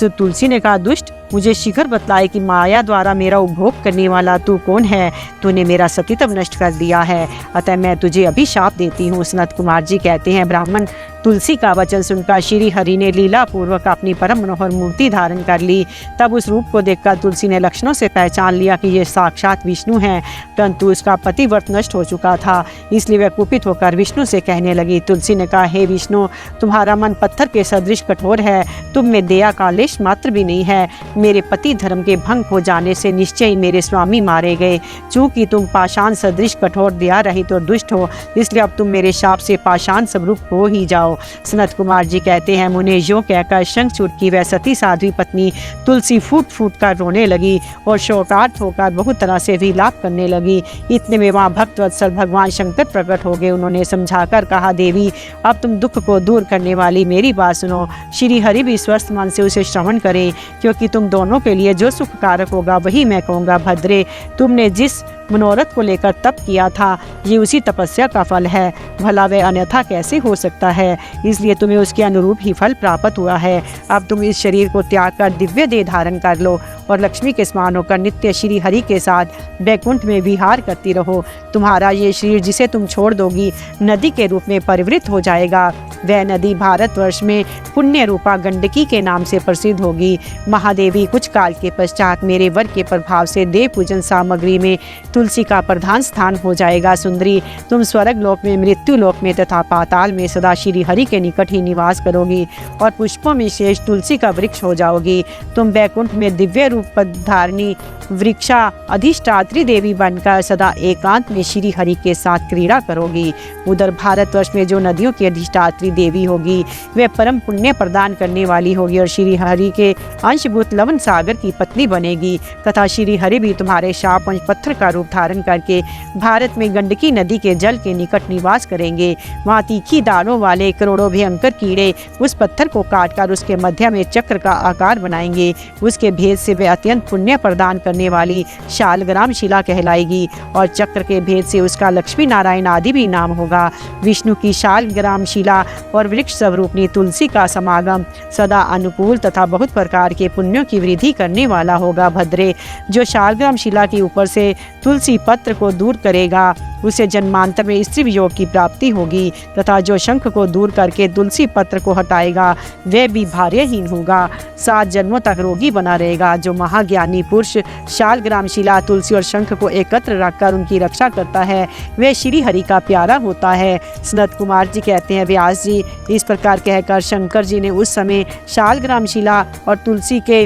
A: तुलसी ने कहा, दुष्ट, मुझे शीघ्र बतलाए कि माया द्वारा मेरा उपभोग करने वाला तू कौन है। तूने मेरा सतीत्व नष्ट कर दिया है, अतः मैं तुझे अभिशाप देती हूँ। सनत कुमार जी कहते हैं, ब्राह्मण तुलसी का वचन सुनकर श्री हरि ने लीला पूर्वक अपनी परम मनोहर मूर्ति धारण कर ली। तब उस रूप को देखकर तुलसी ने लक्षणों से पहचान लिया कि ये साक्षात विष्णु हैं, परंतु उसका पतिव्रत नष्ट हो चुका था, इसलिए वह कुपित होकर विष्णु से कहने लगी। तुलसी ने कहा, हे विष्णु, तुम्हारा मन पत्थर के सदृश कठोर है, तुम में दया का लेश मात्र भी नहीं है। मेरे पति धर्म के भंग हो जाने से निश्चय ही मेरे स्वामी मारे गए। चूंकि तुम पाषाण सदृश कठोर, दया रहित और दुष्ट हो, इसलिए अब तुम मेरे शाप से पाषाण स्वरूप हो ही जाओ। हो। सनत कुमार जी कहते हैं, मुने यूँ कहकर शंखचूड़ की वह सती साध्वी पत्नी तुलसी फूट फूट कर रोने लगी और शोकार्त होकर बहुत तरह से विलाप करने लगी। इतने में वहाँ भक्तवत्सल भगवान शंकर प्रकट हो गए। उन्होंने समझाकर कहा, देवी अब तुम दुख को दूर करने वाली मेरी बात सुनो। श्री हरि भी स्वस्थ मन से उसे श्रवण करें, क्योंकि तुम दोनों के लिए जो सुख कारक होगा वही मैं कहूँगा। भद्रे, तुमने जिस मनोरथ को लेकर तप किया था, ये उसी तपस्या का फल है। भला वह अन्यथा कैसे हो सकता है? इसलिए तुम्हें उसके अनुरूप ही फल प्राप्त हुआ है। अब तुम इस शरीर को त्याग कर दिव्य देह धारण कर लो और लक्ष्मी के समान होकर नित्य श्री हरि के साथ बैकुंठ में विहार करती रहो। तुम्हारा ये शरीर जिसे तुम छोड़ दोगी नदी के रूप में परिवृत हो जाएगा। वह नदी भारतवर्ष में पुण्य रूपा गंडकी के नाम से प्रसिद्ध होगी। महादेवी, कुछ काल के पश्चात मेरे वर के प्रभाव से देव पूजन सामग्री में तुलसी का प्रधान स्थान हो जाएगा। सुंदरी, तुम स्वर्ग लोक में, मृत्यु लोक में तथा पाताल में सदा श्री हरि के निकट ही निवास करोगी और पुष्पों में शेष तुलसी का वृक्ष हो जाओगी। तुम बैकुंठ में दिव्य रूप धारिणी वृक्षा अधिष्ठात्री देवी बनकर सदा एकांत में श्री हरि के साथ क्रीड़ा करोगी। उधर भारतवर्ष में जो नदियों की अधिष्ठात्री देवी होगी वह परम पुण्य प्रदान करने वाली होगी और श्री हरि के अंशभूत लवन सागर की पत्नी बनेगी तथा श्री हरि भी तुम्हारे शाप अंश पत्थर का रूप धारण करके भारत में गंडकी नदी के जल के निकट निवास करेंगे। वहाँ तीखी दाढ़ों वाले करोड़ों भयंकर कीड़े उस पत्थर को काटकर उसके मध्य में चक्र का आकार बनाएंगे। उसके भेद से वह अत्यंत पुण्य प्रदान करने वाली शालग्राम शिला कहलाएगी और चक्र के भेद से उसका लक्ष्मी नारायण आदि भी नाम होगा। विष्णु की शालग्राम शिला और वृक्ष स्वरूपनी तुलसी का समागम सदा अनुकूल तथा बहुत प्रकार के पुण्यों की वृद्धि करने वाला होगा। भद्रे, जो शालग्राम शिला के ऊपर से तुलसी पत्र को दूर करेगा उसे जन्मांतर में स्त्री वियोग की प्राप्ति होगी तथा जो शंख को दूर करके तुलसी पत्र को हटाएगा वह भी भार्यहीन होगा, 7 जन्मों तक रोगी बना रहेगा। जो महाज्ञानी पुरुष शालग्राम शिला, तुलसी और शंख को एकत्र रखकर उनकी रक्षा करता है वह श्री हरि का प्यारा होता है। सनत कुमार जी कहते हैं, व्यास जी, इस प्रकार कहकर शंकर जी ने उस समय शालग्राम शिला और तुलसी के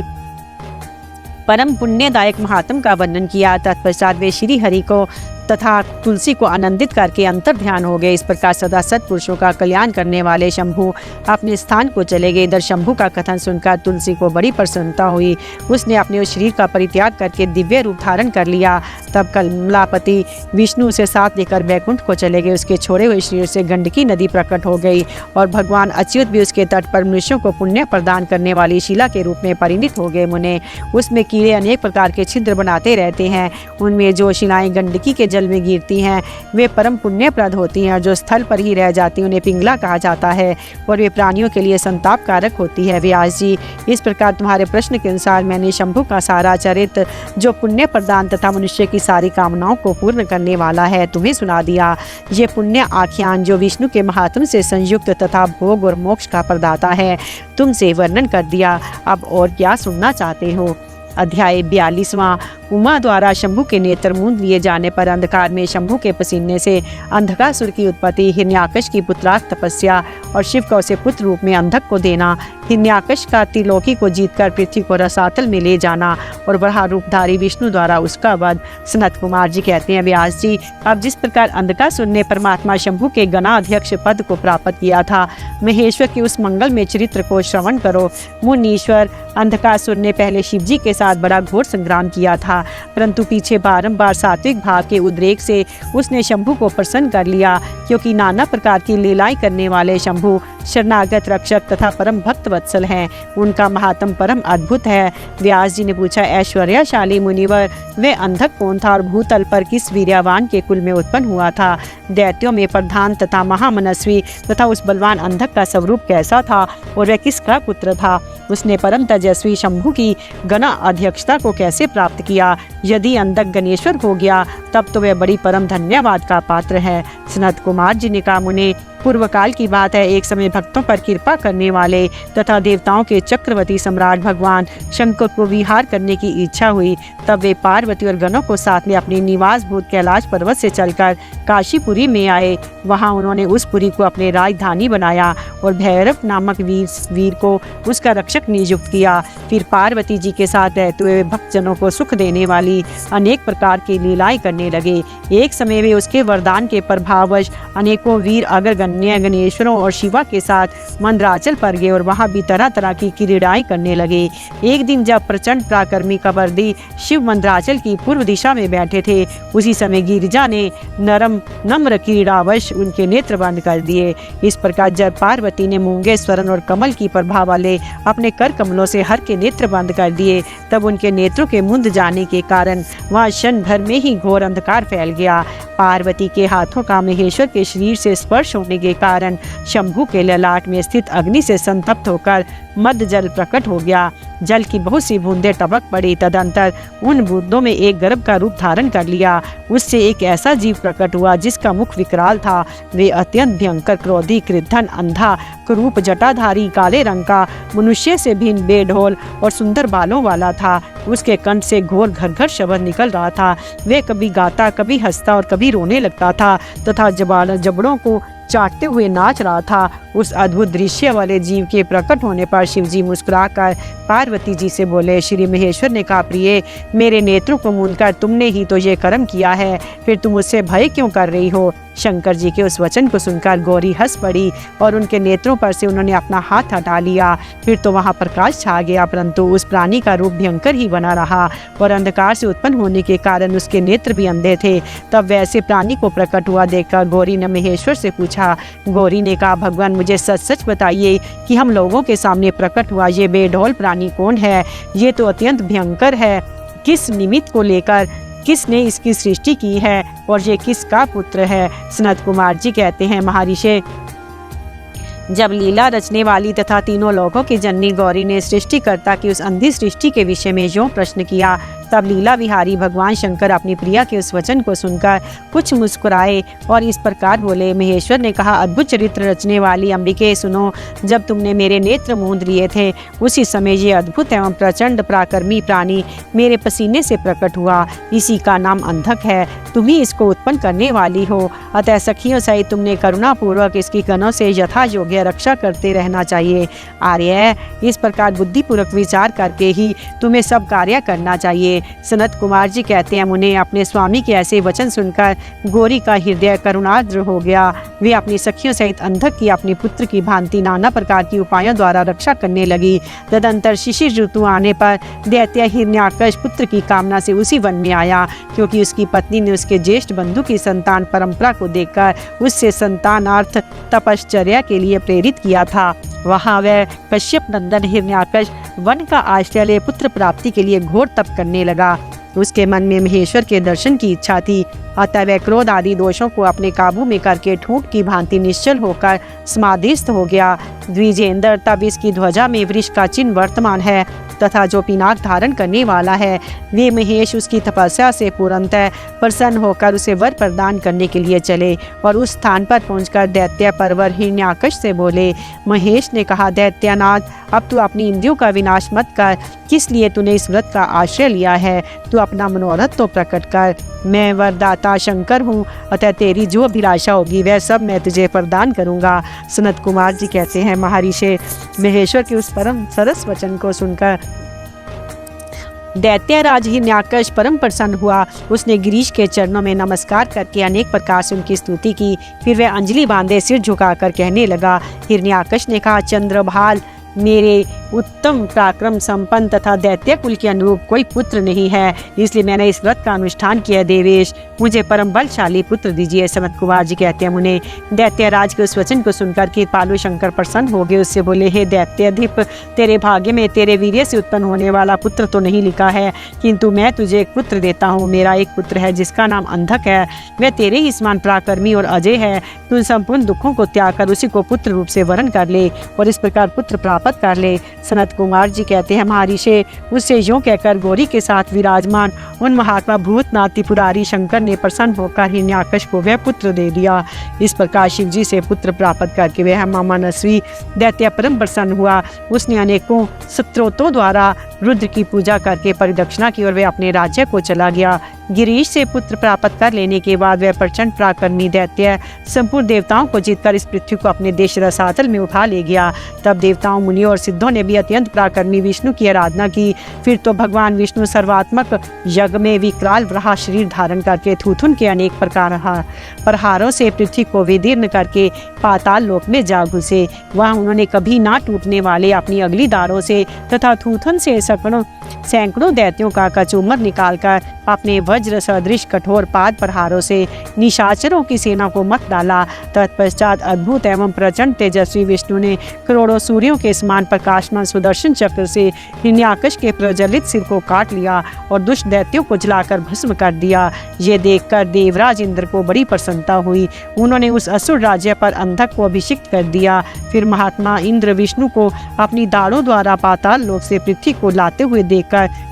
A: परम पुण्यदायक महात्म का वर्णन किया। तत्पश्चात वे श्री हरि को तथा तुलसी को आनंदित करके अंतर ध्यान हो गए। इस प्रकार सदा सत्पुरुषों का कल्याण करने वाले शंभु अपने स्थान को चले गए। इधर शंभु का कथन सुनकर तुलसी को बड़ी प्रसन्नता हुई। उसने अपने उस शरीर का परित्याग करके दिव्य रूप धारण कर लिया। तब कमलापति विष्णु उसे साथ लेकर बैकुंठ को चले गए। उसके छोड़े हुए शरीर से गंडकी नदी प्रकट हो गई और भगवान अच्युत भी उसके तट पर मनुष्यों को पुण्य प्रदान करने वाली शिला के रूप में परिणित हो गए। मुने, उसमें कीड़े अनेक प्रकार के छिद्र बनाते रहते हैं। उनमें जो शिलाएं गंडकी के जल में गिरती हैं वे परम पुण्यप्रद होती हैं और जो स्थल पर ही रह जाती हैं उन्हें पिंगला कहा जाता है और वे प्राणियों के लिए संताप कारक होती है। व्यास जी, इस प्रकार तुम्हारे प्रश्न के अनुसार मैंने शंभु का सारा चरित्र जो पुण्य प्रदान तथा मनुष्य की सारी कामनाओं को पूर्ण करने वाला है तुम्हें सुना दिया। ये पुण्य आख्यान जो विष्णु के महात्म से संयुक्त तथा भोग और मोक्ष का प्रदाता है तुमसे वर्णन कर दिया। अब और क्या सुनना चाहते हो? अध्याय 42वां। उमा द्वारा शंभु के नेत्र मूंद लिए जाने पर अंधकार में शंभु के पसीने से अंधकासुर की उत्पत्ति, हिरण्याकश की पुत्रार्थ तपस्या और शिव का उसे पुत्र रूप में अंधक को देना, हिरण्याकश का त्रिलोकी को जीतकर पृथ्वी को रसातल में ले जाना और वराह रूपधारी विष्णु द्वारा उसका वध। सनत कुमार जी कहते हैं, व्यास जी, अब जिस प्रकार अंधकासुर ने परमात्मा शंभु के गणाध्यक्ष पद को प्राप्त किया था, महेश्वर के उस मंगल में चरित्र को श्रवण करो। मुनीश्वर, अंधकासुर ने पहले शिव जी के साथ बड़ा घोर संग्राम किया था, परंतु पीछे बारंबार सात्विक भाव के उद्रेक से उसने शंभु को प्रसन्न कर लिया, क्योंकि नाना प्रकार की लीलाएं करने वाले शंभु शरणागत रक्षक तथा परम भक्त वत्सल हैं। उनका महात्म परम अद्भुत है। व्यास जी ने पूछा, ऐश्वर्यशाली मुनिवर, वे अंधक कौन था और भूतल पर किस वीर्यवान के कुल में उत्पन्न हुआ था? दैत्यों में प्रधान तथा महामनस्वी तथा उस बलवान अंधक का स्वरूप कैसा था और वह किसका पुत्र था? उसने परम तेजस्वी शंभु की गणा अध्यक्षता को कैसे प्राप्त किया? यदि अंधक गणेश्वर हो गया तब तो वह बड़ी परम धन्यवाद का पात्र है। सनत कुमार जी ने कहा, मुने, पूर्व काल की बात है, एक समय भक्तों पर कृपा करने वाले तथा देवताओं के चक्रवर्ती सम्राट भगवान शंकर को विहार करने की इच्छा हुई। तब वे पार्वती और गणों को साथ ले अपने निवास भूत कैलाश पर्वत से चलकर काशीपुरी में आए। वहां उन्होंने उस पुरी को अपने राजधानी बनाया और भैरव नामक वीर को उसका रक्षक नियुक्त किया। फिर पार्वती जी के साथ रहते हुए भक्तजनों को सुख देने वाली अनेक प्रकार की लीलाएं करने लगे। एक समय वे उसके वरदान के प्रभाववश अनेकों वीर अग्रगण्य अन्य गणेश्वरों और शिवा के साथ मंदराचल पर गए और वहाँ भी तरह तरह की क्रीड़ाएं करने लगे। एक दिन जब प्रचंड पराक्रमी कबर्दी शिव मंदराचल की पूर्व दिशा में बैठे थे, उसी समय गिरिजा ने नम्र क्रीड़ावश उनके नेत्र बंद कर दिए। इस प्रकार जब पार्वती ने मूंगे, स्वर्ण और कमल की प्रभा वाले अपने कर कमलों से हर के नेत्र बंद कर दिए, तब उनके नेत्रों के मुंद जाने के कारण वहाँ क्षण भर में ही घोर अंधकार फैल गया। पार्वती के हाथों का महेश्वर के शरीर से स्पर्श होने के कारण शंभू के ललाट में स्थित अग्नि से संतप्त होकर मद जल प्रकट हो गया। जल की बहुत सी बूंदें टपक पड़ी। तदंतर उन बूंदों में एक गर्भ का रूप धारण कर लिया। उससे एक ऐसा जीव प्रकट हुआ जिसका मुख विकराल था। वे अत्यंत भयंकर, क्रोधी, कृद्धन, अंधा, कुरूप, जटाधारी, काले रंग का, मनुष्य से भिन्न, बेढोल और सुंदर बालों वाला था। उसके कंठ से घोर घर घर शब्द निकल रहा था। वे कभी गाता, कभी हंसता और कभी रोने लगता था तथा जबड़ों को चाटते हुए नाच रहा था। उस अद्भुत दृश्य वाले जीव के प्रकट होने पर शिवजी मुस्कुराकर पार्वती जी से बोले। श्री महेश्वर ने कहा, प्रिय, मेरे नेत्रों को मूंदकर तुमने ही तो ये कर्म किया है, फिर तुम मुझसे भय क्यों कर रही हो? शंकर जी के उस वचन को सुनकर गौरी हंस पड़ी और उनके नेत्रों पर से उन्होंने अपना हाथ हटा लिया। फिर तो वहाँ प्रकाश छा गया, परंतु उस प्राणी का रूप भयंकर ही बना रहा और अंधकार से उत्पन्न होने के कारण उसके नेत्र भी अंधे थे। तब वैसे प्राणी को प्रकट हुआ देखकर गौरी ने महेश्वर से पूछा। गौरी ने कहा, भगवान, मुझे सच सच बताइए कि हम लोगों के सामने प्रकट हुआ ये बेढोल प्राणी कौन है? ये तो अत्यंत भयंकर है। किस निमित्त को लेकर, किसने इसकी सृष्टि की है और ये किसका पुत्र है? सनत कुमार जी कहते हैं, महर्षि, जब लीला रचने वाली तथा तीनों लोकों की जननी गौरी ने सृष्टिकर्ता की उस अंधी सृष्टि के विषय में यूं प्रश्न किया, तब लीला विहारी भगवान शंकर अपनी प्रिया के उस वचन को सुनकर कुछ मुस्कुराए और इस प्रकार बोले। महेश्वर ने कहा, अद्भुत चरित्र रचने वाली अंबिके, सुनो, जब तुमने मेरे नेत्र मूंद लिए थे, उसी समय ये अद्भुत एवं प्रचंड पराक्रमी प्राणी मेरे पसीने से प्रकट हुआ। इसी का नाम अंधक है। तुम ही इसको उत्पन्न करने वाली हो, अतः सखियों सहित तुमने करुणापूर्वक इसकी कणों से यथा योग्य रक्षा करते रहना चाहिए। आर्य, इस प्रकार बुद्धिपूर्वक विचार करके ही तुम्हें सब कार्य करना चाहिए। सनत कुमार जी कहते हैं, मुने, अपने स्वामी के ऐसे वचन सुनकर गौरी का हृदय करुणार्द्र हो गया। वे अपनी सखियों सहित अंधक की अपने पुत्र की भांति नाना प्रकार की उपायों द्वारा रक्षा करने लगी। तदंतर शिशिर ऋतु आने पर दैत्य हिरण्याकश पुत्र की कामना से उसी वन में आया, क्योंकि उसकी पत्नी ने उसके ज्येष्ठ बंधु की संतान परंपरा को देखकर उससे संतानार्थ तपश्चर्या के लिए प्रेरित किया था। वहाँ वह कश्यप नंदन हिरण्याकश वन का आश्रय ले पुत्र प्राप्ति के लिए घोर तप करने लगा। उसके मन में महेश्वर के दर्शन की इच्छा थी, अतः वह क्रोध आदि दोषों को अपने काबू में करके ठूंठ की भांति निश्चल होकर समाधिस्थ हो गया। द्विजेंद्र, तब इसकी ध्वजा में वृष का चिन्ह वर्तमान है तथा जो पिनाक धारण करने वाला है, वे महेश उसकी तपस्या से पूर्णतः प्रसन्न होकर उसे वर प्रदान करने के लिए चले और उस स्थान पर पहुंचकर दैत्य परवर हिरण्याकश से बोले। महेश ने कहा, दैत्यनाथ, अब तू अपनी इंद्रियों का विनाश मत कर। किस लिए तूने इस व्रत का आश्रय लिया है? तू अपना मनोरथ तो प्रकट कर। मैं वरदाता शंकर हूँ, अतः तेरी जो अभिलाषा होगी वह सब मैं तुझे प्रदान करूँगा। सनत कुमार जी कहते हैं, महर्षि, महेश्वर के उस परम सरस वचन को सुनकर दैत्यराज हिरण्याकश परम प्रसन्न हुआ। उसने गिरीश के चरणों में नमस्कार करके अनेक प्रकार से उनकी स्तुति की। फिर वह अंजलि बांधे सिर झुकाकर कहने लगा। हिरण्याकश ने कहा, चंद्रभाल, मेरे उत्तम पराक्रम संपन्न तथा दैत्य कुल के अनुरूप कोई पुत्र नहीं है, इसलिए मैंने इस व्रत का अनुष्ठान किया। देवेश, मुझे परम बलशाली पुत्र दीजिए। सनत कुमार जी कहते हैं, मुने, दैत्यराज के उस वचन को सुनकर कृपालु शंकर प्रसन्न हो गए। उससे बोले, हे दैत्याधिप, तेरे भाग्य में तेरे वीर्य से उत्पन्न होने वाला पुत्र तो नहीं लिखा है, किंतु मैं तुझे एक पुत्र देता हूँ। मेरा एक पुत्र है जिसका नाम अंधक है। वह तेरे ही समान पराक्रमी और अजय है। तू संपूर्ण दुखों को त्याग कर उसी को पुत्र रूप से वरण कर ले और इस प्रकार पुत्र प्राप्त कर ले। सनत कुमार जी कहते हैं, महर्षि, उससे यूं कहकर गौरी के साथ विराजमान उन महात्मा भूतनाथ त्रिपुरारी शंकर ने प्रसन्न होकर हिरण्याकश को वह पुत्र दे दिया। इस प्रकार शिव जी से पुत्र प्राप्त करके वह मनस्वी दैत्य परम प्रसन्न हुआ। उसने अनेकों स्तोत्रों द्वारा रुद्र की पूजा करके परिदक्षिणा की और वह अपने राज्य को चला गया। गिरीश से पुत्र प्राप्त कर लेने के बाद वह प्रचंड पराक्रमी दैत्य संपूर्ण देवताओं को जीतकर इस पृथ्वी को अपने देश रसातल में उठा ले गया। तब देवताओं, मुनियों और सिद्धों ने भी अत्यंत पराक्रमी विष्णु की आराधना की। फिर तो भगवान विष्णु सर्वात्मक यज्ञ में विकराल वराह शरीर धारण करके थूथुन के अनेक प्रहारों से पृथ्वी को विदीर्ण करके पाताल लोक में जा घुसे। वहाँ उन्होंने कभी ना टूटने वाले अपनी अगली दारों से तथा थूथुन से सैकड़ों दैत्यों का कचूमर निकालकर अपने वज्र सदृश कठोर पाद प्रहारों से निशाचरों की सेना को मत डाला। तत्पश्चात अद्भुत एवं प्रचंड तेजस्वी विष्णु ने करोड़ों सूर्यों के समान प्रकाशमान सुदर्शन चक्र से हिरण्याकश के प्रज्वलित सिर को काट लिया और दुष्ट दैत्यों को जलाकर भस्म कर दिया। ये देखकर देवराज इंद्र को बड़ी प्रसन्नता हुई। उन्होंने उस असुर राज्य पर अंधक को अभिषिक्त कर दिया। फिर महात्मा इंद्र विष्णु को अपनी दाढ़ों द्वारा पाताल लोक से पृथ्वी को लाते हुए देखकर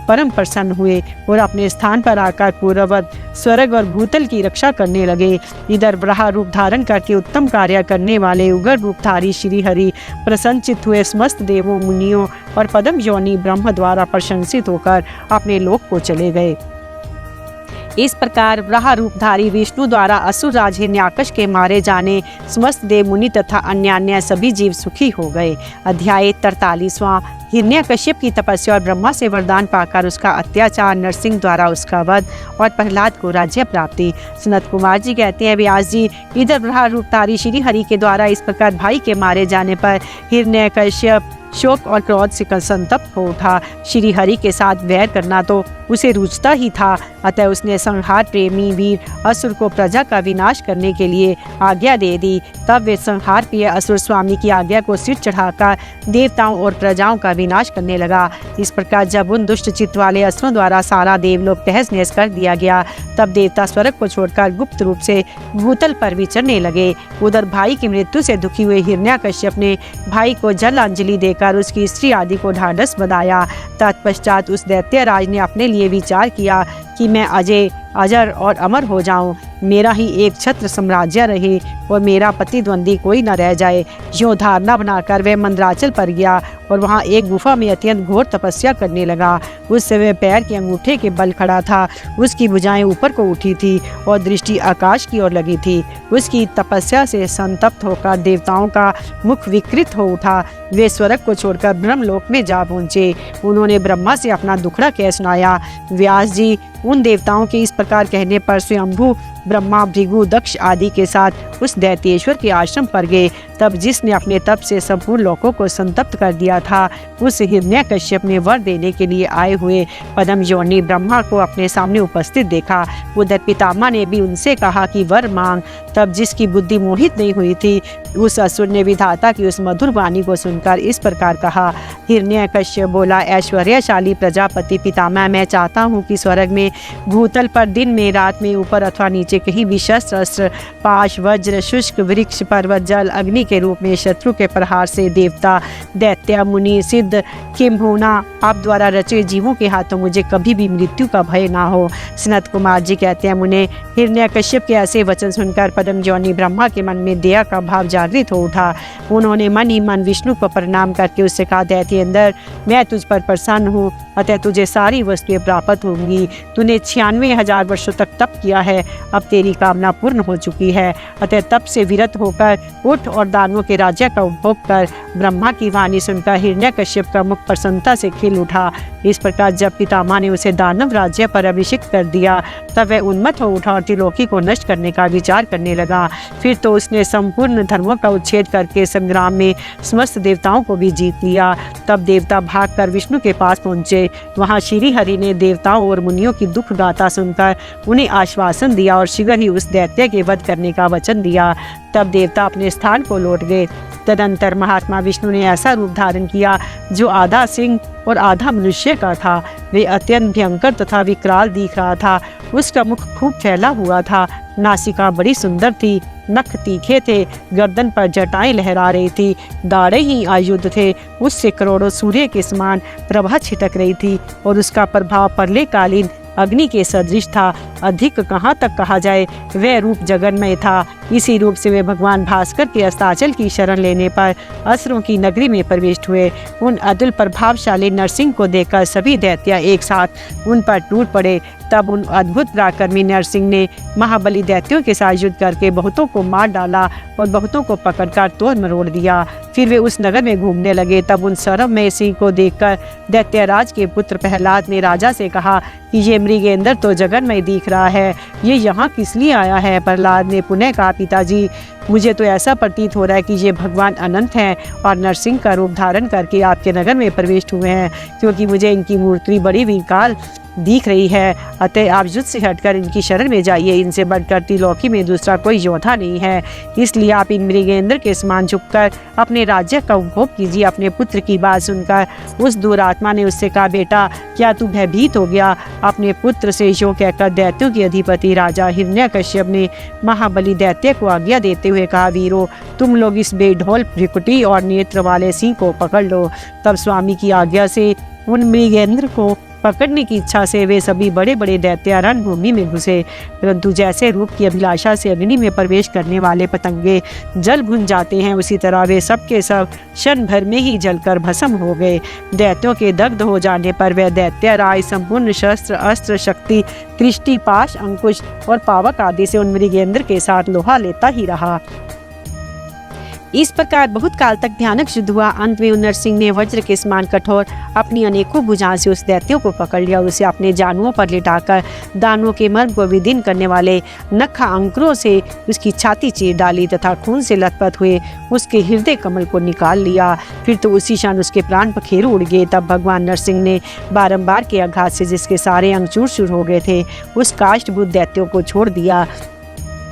A: परम प्रसन्न हुए और अपने स्थान पर आकर पूर्ववत स्वर्ग और भूतल की रक्षा करने लगे। इधर वराह रूप धारण करके उत्तम कार्य करने वाले उग्र रूपधारी श्री हरि प्रसन्नचित हुए समस्त देवों, मुनियों और पद्म योनि ब्रह्म द्वारा प्रशंसित होकर अपने लोक को चले गए। इस प्रकार वराह रूपधारी विष्णु द्वारा असुर राज हिरण्याकश के मारे जाने समस्त देव, मुनि तथा अन्य सभी जीव सुखी हो गए। अध्याय 43वां। हिरण्याकश्यप की तपस्या और ब्रह्मा से वरदान पाकर उसका अत्याचार, नरसिंह द्वारा उसका वध और प्रहलाद को राज्य प्राप्ति। सनत कुमार जी कहते हैं, व्यास जी, इधर वराह रूपधारी श्री हरि के द्वारा इस प्रकार भाई के मारे जाने पर हिरण्याकश्यप शोक और क्रोध से संतप्त हो उठा। श्री हरि के साथ वैर करना तो उसे रुचता ही था, अतः उसने संहार प्रेमी वीर असुर को प्रजा का विनाश करने के लिए आज्ञा दे दी। तब वे संहार प्रिय असुर स्वामी की आज्ञा को सिर चढ़ाकर देवताओं और प्रजाओं का विनाश करने लगा। इस प्रकार जब उन दुष्ट चित्त वाले असुरों द्वारा सारा देवलोक तहस नहस कर दिया गया, तब देवता स्वर्ग को छोड़कर गुप्त रूप से भूतल पर विचरने लगे। उधर भाई की मृत्यु से दुखी हुए हिरण्याकश्यप ने भाई को जल अंजलि देकर उसकी स्त्री आदि को ढाढ़स बंधाया। तत्पश्चात उस दैत्यराज ने अपने लिए विचार किया कि मैं अजर और अमर हो जाऊं, मेरा ही एक छत्र साम्राज्य रहे और मेरा प्रतिद्वंदी कोई न रह जाए। यों धारणा बनाकर वह मंदराचल पर गया और वहाँ एक गुफा में अत्यंत घोर तपस्या करने लगा। उस समय पैर के अंगूठे के बल खड़ा था, उसकी भुजाएं ऊपर को उठी थी और दृष्टि आकाश की ओर लगी थी। उसकी तपस्या से संतप्त होकर देवताओं का मुख विकृत हो उठा। वे स्वर्ग को छोड़कर ब्रह्मलोक में जा पहुँचे। उन्होंने ब्रह्मा से अपना दुखड़ा कह सुनाया। व्यास जी, उन देवताओं के इस प्रकार कहने पर स्वयंभू ब्रह्मा, भृगु, दक्ष आदि के साथ उस दैत्येश्वर के आश्रम पर गए। तब जिसने अपने तप से संपूर्ण लोकों को संतप्त कर दिया था, उस हिरण्याकश्यप ने वर देने के लिए आए हुए पद्म योनि ब्रह्मा को अपने सामने उपस्थित देखा। उधर पितामह ने भी उनसे कहा कि वर मांग। तब जिसकी बुद्धि मोहित नहीं हुई थी, उस असुर ने विधाता की उस मधुर वाणी को सुनकर इस प्रकार कहा। हिरण्याकश्यप बोला, ऐश्वर्यशाली प्रजापति पितामह, मैं चाहता हूँ कि स्वर्ग में, भूतल पर दिन में, रात में, ऊपर अथवा नीचे कहीं भी शस्त्र, अस्त्र, पाश, वज्र, शुष्क, वृक्ष, पर्वत, जल, अग्नि के रूप में शत्रु के प्रहार से देवता, दैत्य, मुनि, सिद्ध, किंभुना आप द्वारा रचे जीवों के हाथों मुझे कभी भी मृत्यु का भय ना हो। सनत कुमार जी कहते हैं, मुने हिरण्याकश्यप के ऐसे वचन सुनकर पद्म योनि ब्रह्मा के मन में दया का भाव जागृत हो उठा। उन्होंने मन ही मन विष्णु को प्रणाम करके उससे कहा, दैत्येंद्र, मैं तुझ पर प्रसन्न हूँ, अतः तुझे सारी वस्तुएं प्राप्त होंगी। तूने 96,000 वर्षों तक तप किया है, अब तेरी कामना पूर्ण हो चुकी है, अतः तप से विरत होकर उठ और दानवों के राज्य का उपभोग कर। ब्रह्मा की वाणी सुनकर हिरण्याकश्यप का मुख प्रसन्नता से खिल उठा। इस प्रकार जब पितामह ने उसे दानव राज्य पर अभिषिक्त कर दिया, तब वह उन्मत्त हो उठा और त्रिलोकी को नष्ट करने का विचार करने लगा। फिर तो उसने संपूर्ण धर्मों का उच्छेद करके संग्राम में समस्त देवताओं को भी जीत लिया। तब देवता भागकर विष्णु के पास पहुँचे। वहाँ श्री हरि ने देवताओं और मुनियों की दुख गाथा सुनकर उन्हें आश्वासन दिया और शीघ्र ही उस दैत्य के वध करने का वचन दिया। तब देवता अपने स्थान को लौट गए। तदंतर महात्मा विष्णु ने ऐसा रूप धारण किया जो आधा सिंह और आधा मनुष्य का था। वे अत्यंत भयंकर तथा विकराल दिख रहा था। उसका मुख खूब फैला हुआ था, नासिका बड़ी सुंदर थी, नख तीखे थे, गर्दन पर जटाएं लहरा रही थी, दाढ़ें ही आयुध थे। उससे करोड़ों सूर्य के समान प्रभा छिटक रही थी और उसका प्रभाव प्रलयकालीन अग्नि के सदृश था। अधिक कहाँ तक कहा जाए। वह रूप जगन्मय था। इसी रूप से वे भगवान भास्कर के अस्ताचल की शरण लेने पर असुरों की नगरी में प्रविष्ट हुए। उन अतुल प्रभावशाली नरसिंह को देखकर सभी दैत्य एक साथ उन पर टूट पड़े। तब उन अद्भुत पराक्रमी नरसिंह ने महाबली दैत्यों के साथ युद्ध करके बहुतों को मार डाला और बहुतों को पकड़कर तोड़ मरोड़ दिया। फिर वे उस नगर में घूमने लगे। तब उन सरवमय सिंह को देखकर दैत्यराज के पुत्र प्रहलाद ने राजा से कहा कि ये मृगेंद्र तो जगन्मय दिख रहा है, ये यहाँ किस लिए आया है। प्रहलाद ने पुनः कहा, पिताजी मुझे तो ऐसा प्रतीत हो रहा है कि ये भगवान अनंत हैं और नरसिंह का रूप धारण करके आपके नगर में प्रविष्ट हुए हैं, क्योंकि मुझे इनकी मूर्ति बड़ी विकराल दिख रही है। अतः आप युद्ध से हटकर इनकी शरण में जाइए। इनसे बढ़कर त्रिलोकी में दूसरा कोई योद्धा नहीं है, इसलिए आप इन मृगेंद्र के समान झुककर अपने राज्य का उपभोग कीजिए। अपने पुत्र की बात सुनकर उस दुरात्मा ने उससे कहा, बेटा क्या तू भयभीत हो गया। अपने पुत्र से यो कहकर दैत्यों के अधिपति राजा हिरण्यकश्यप ने महाबली दैत्य को आज्ञा देते हुए कहा, वीरो तुम लोग इस बेढोल भ्रिकुटी और नेत्र वाले सिंह को पकड़ लो। तब स्वामी की आज्ञा से उन मृगेंद्र को पकड़ने की इच्छा से वे सभी बड़े बड़े दैत्य रणभूमि में घुसे। परंतु जैसे रूप की अभिलाषा से अग्नि में प्रवेश करने वाले पतंगे जल भुन जाते हैं, उसी तरह वे सब के सब क्षण भर में ही जलकर भस्म हो गए। दैत्यों के दग्ध हो जाने पर वह दैत्य राय संपूर्ण शस्त्र अस्त्र शक्ति कृष्टि पाश अंकुश और पावक आदि से उन मृगेंद्र के साथ लोहा लेता ही रहा। इस प्रकार बहुत काल तक भयानक युद्ध हुआ। अंत में नरसिंह ने वज्र के समान कठोर अपनी अनेकों भुजाओं से उस दैत्यों को पकड़ लिया। उसे अपने जानुओं पर लिटाकर दानवों के मर्म को विदीर्ण करने वाले नखा अंकुरों से उसकी छाती चीर डाली तथा खून से लथपथ हुए उसके हृदय कमल को निकाल लिया। फिर तो उसी क्षण उसके प्राण पखेरु उड़ गए। तब भगवान नरसिंह ने बारंबार के आघात से जिसके सारे अंग चूर चूर हो गए थे, उस काष्ठभूत दैत्यों को छोड़ दिया।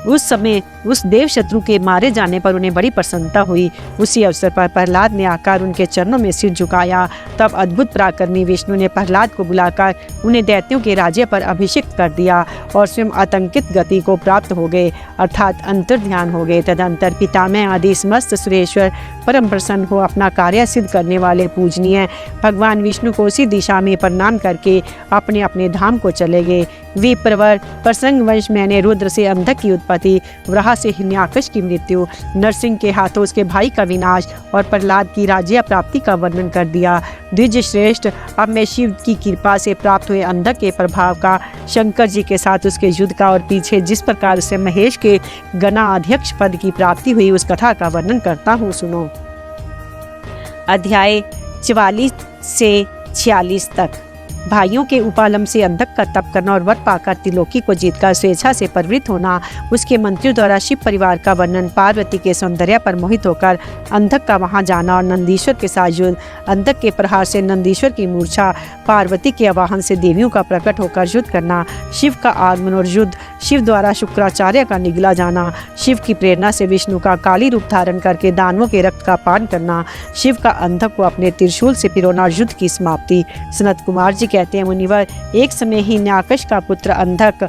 A: उस समय उस देव शत्रु के मारे जाने पर उन्हें बड़ी प्रसन्नता हुई। उसी अवसर पर प्रहलाद ने आकर उनके चरणों में सिर झुकाया। तब अद्भुत पराक्रमी विष्णु ने प्रहलाद को बुलाकर उन्हें दैत्यों के राज्य पर अभिषिक्त कर दिया और स्वयं आतंकित गति को प्राप्त हो गए, अर्थात अंतर्ध्यान हो गए। तदंतर पितामह आदि समस्त सुरेश्वर परम प्रसन्न हो अपना कार्य सिद्ध करने वाले पूजनीय भगवान विष्णु को उसी दिशा में प्रणाम करके अपने अपने धाम को चले गए। विप्रवर प्रसंग वंश मैंने रुद्र से अंधक की उत्पत्ति, वराह से हिरण्याकश की मृत्यु, नरसिंह के हाथों उसके भाई का विनाश और प्रहलाद की राज्य प्राप्ति का वर्णन कर दिया। द्विज श्रेष्ठ, अब मैं शिव की कृपा से प्राप्त हुए अंधक के प्रभाव का, शंकर जी के साथ उसके युद्ध का और पीछे जिस प्रकार से महेश के गणाध्यक्ष पद की प्राप्ति हुई उस कथा का वर्णन करता हूँ, सुनो। अध्याय 44 से 46 तक। भाइयों के उपालम से अंधक का तप करना और वर पाकर त्रिलोकी को जीतकर स्वेच्छा से प्रवृत्त होना, उसके मंत्रियों द्वारा शिव परिवार का वर्णन, पार्वती के सौंदर्य पर मोहित होकर अंधक का वहां जाना और नंदीश्वर के साथ युद्ध, अंधक के प्रहार से नंदीश्वर की मूर्छा, पार्वती के आवाहन से देवियों का प्रकट होकर युद्ध करना, शिव का आगमन और युद्ध, शिव द्वारा शुक्राचार्य का निगला जाना, शिव की प्रेरणा से विष्णु का काली रूप धारण करके दानवों के रक्त का पान करना, शिव का अंधक को अपने त्रिशूल से पिरोना और युद्ध की समाप्ति। सनत कुमार जी कहते हैं, मुनिवर, एक समय ही हिरण्याकश का पुत्र अंधक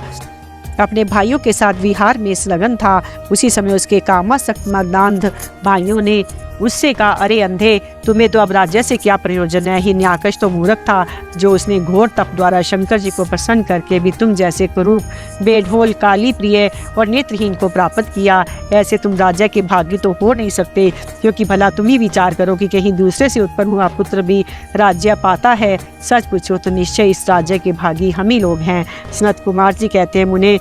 A: अपने भाइयों के साथ विहार में संलग्न था। उसी समय उसके कामासक्त मदांध भाइयों ने उससे कहा, अरे अंधे, तुम्हें तो अब राज्य से क्या प्रयोजन है। हिरण्याकश तो मूर्ख था, जो उसने घोर तप द्वारा शंकर जी को प्रसन्न करके भी तुम जैसे कुरूप, बेढोल, काली प्रिय और नेत्रहीन को प्राप्त किया। ऐसे तुम राज्य के भागी तो हो नहीं सकते, क्योंकि भला तुम ही विचार करो कि कहीं दूसरे से उत्पन्न हुआ पुत्र भी राज्य पाता है। सच पूछो तो निश्चय इस राज्य के भागी हम ही लोग हैं। सनत कुमार जी कहते हैं, मुने,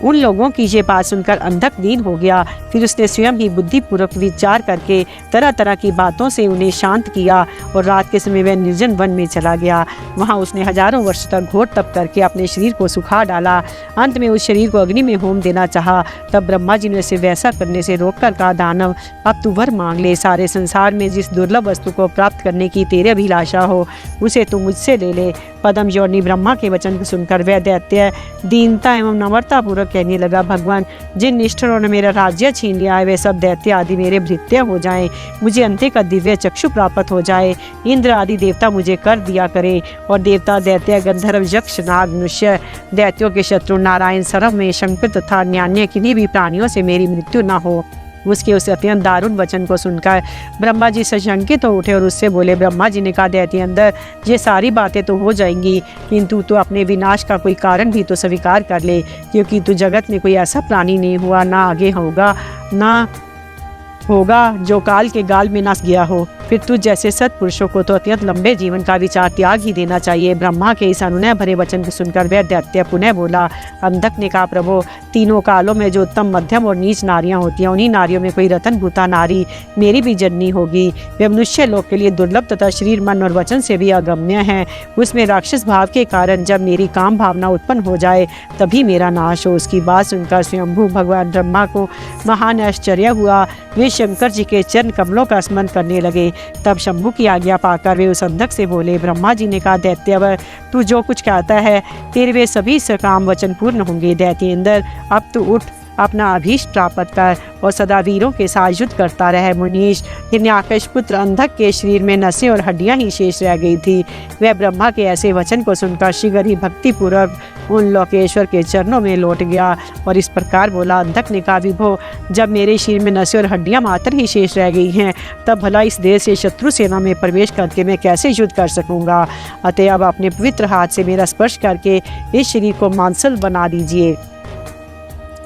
A: उन लोगों की ये बात सुनकर अंधक दीन हो गया। फिर उसने स्वयं ही बुद्धिपूर्वक विचार करके तरह तरह की बातों से उन्हें शांत किया और रात के समय वह निर्जन वन में चला गया। वहाँ उसने हजारों वर्ष तक घोर तप करके अपने शरीर को सुखा डाला। अंत में उस शरीर को अग्नि में होम देना चाहा। तब ब्रह्मा जी ने उसे वैसा करने से रोककर कहा, दानव, अब तू वर मांग ले। सारे संसार में जिस दुर्लभ वस्तु को प्राप्त करने की तेरे अभिलाषा हो, उसे तू मुझसे ले ले। पदम योनि ब्रह्मा के वचन को सुनकर वह दैत्य दीनता एवं नम्रता पूर्वक कहने लगा, भगवान, जिन निष्ठुरों ने मेरा राज्य छीन लिया है वे सब दैत्य आदि मेरे भृत्य हो जाएं। मुझे अंत्य का दिव्य चक्षु प्राप्त हो जाए। इंद्र आदि देवता मुझे कर दिया करें और देवता, दैत्य, गंधर्व, यक्ष, नाग, मनुष्य, दैत्यों के शत्रु नारायण, सर्व में शंकर तथा अन्य किन्हीं भी प्राणियों से मेरी मृत्यु न हो। उसके उस अत्यंत दारुण वचन को सुनकर ब्रह्मा जी सशंकित तो उठे और उससे बोले। ब्रह्मा जी ने कहा, दैत्य अंदर, ये सारी बातें तो हो जाएंगी, किंतु तू अपने विनाश का कोई कारण भी तो स्वीकार कर ले, क्योंकि तू जगत में कोई ऐसा प्राणी नहीं हुआ, ना आगे होगा जो काल के गाल में ना गया हो। फिर तुझ जैसे सत्पुरुषों को तो अत्यंत लंबे जीवन का विचार त्याग ही देना चाहिए। ब्रह्मा के इस अनुनय भरे वचन को सुनकर वह दैत्य पुनः बोला। अंधक ने कहा, प्रभु, तीनों कालों में जो उत्तम, मध्यम और नीच नारियां होती हैं, उन्हीं नारियों में कोई रतन भूता नारी मेरी भी जननी होगी। वे मनुष्य लोक के लिए दुर्लभ तथा शरीर, मन और वचन से भी अगम्य है। उसमें राक्षस भाव के कारण जब मेरी काम भावना उत्पन्न हो जाए तभी मेरा नाश हो। उसकी बात सुनकर स्वयंभू भगवान ब्रह्मा को महान आश्चर्य हुआ। वे शंकर जी के चरण कमलों का स्मरण करने लगे। तब शंभू की आज्ञा पाकर वे उस अंधक से बोले। ब्रह्मा जी ने कहा, दैत्यवर, तू जो कुछ कहता है तेरे वे सभी सकाम वचन पूर्ण होंगे। दैत्येंद्र, अब तू उठ, अपना अभीष्ट प्राप्त कर और सदा वीरों के साथ युद्ध करता रहे। मुनीश, हिरण्याकश पुत्र अंधक के शरीर में नसें और हड्डियां ही शेष रह गई थी। वह ब्रह्मा के ऐसे वचन को सुनकर शीघ्र ही भक्तिपूर्वक उन लोकेश्वर के चरणों में लौट गया और इस प्रकार बोला। अंधक ने कहा, विभो, जब मेरे शरीर में नसें और हड्डियां मात्र ही शेष रह गई हैं, तब भला इस देश से शत्रु सेना में प्रवेश करके मैं कैसे युद्ध कर सकूंगा। अतः अब अपने पवित्र हाथ से मेरा स्पर्श करके इस शरीर को मांसल बना दीजिए।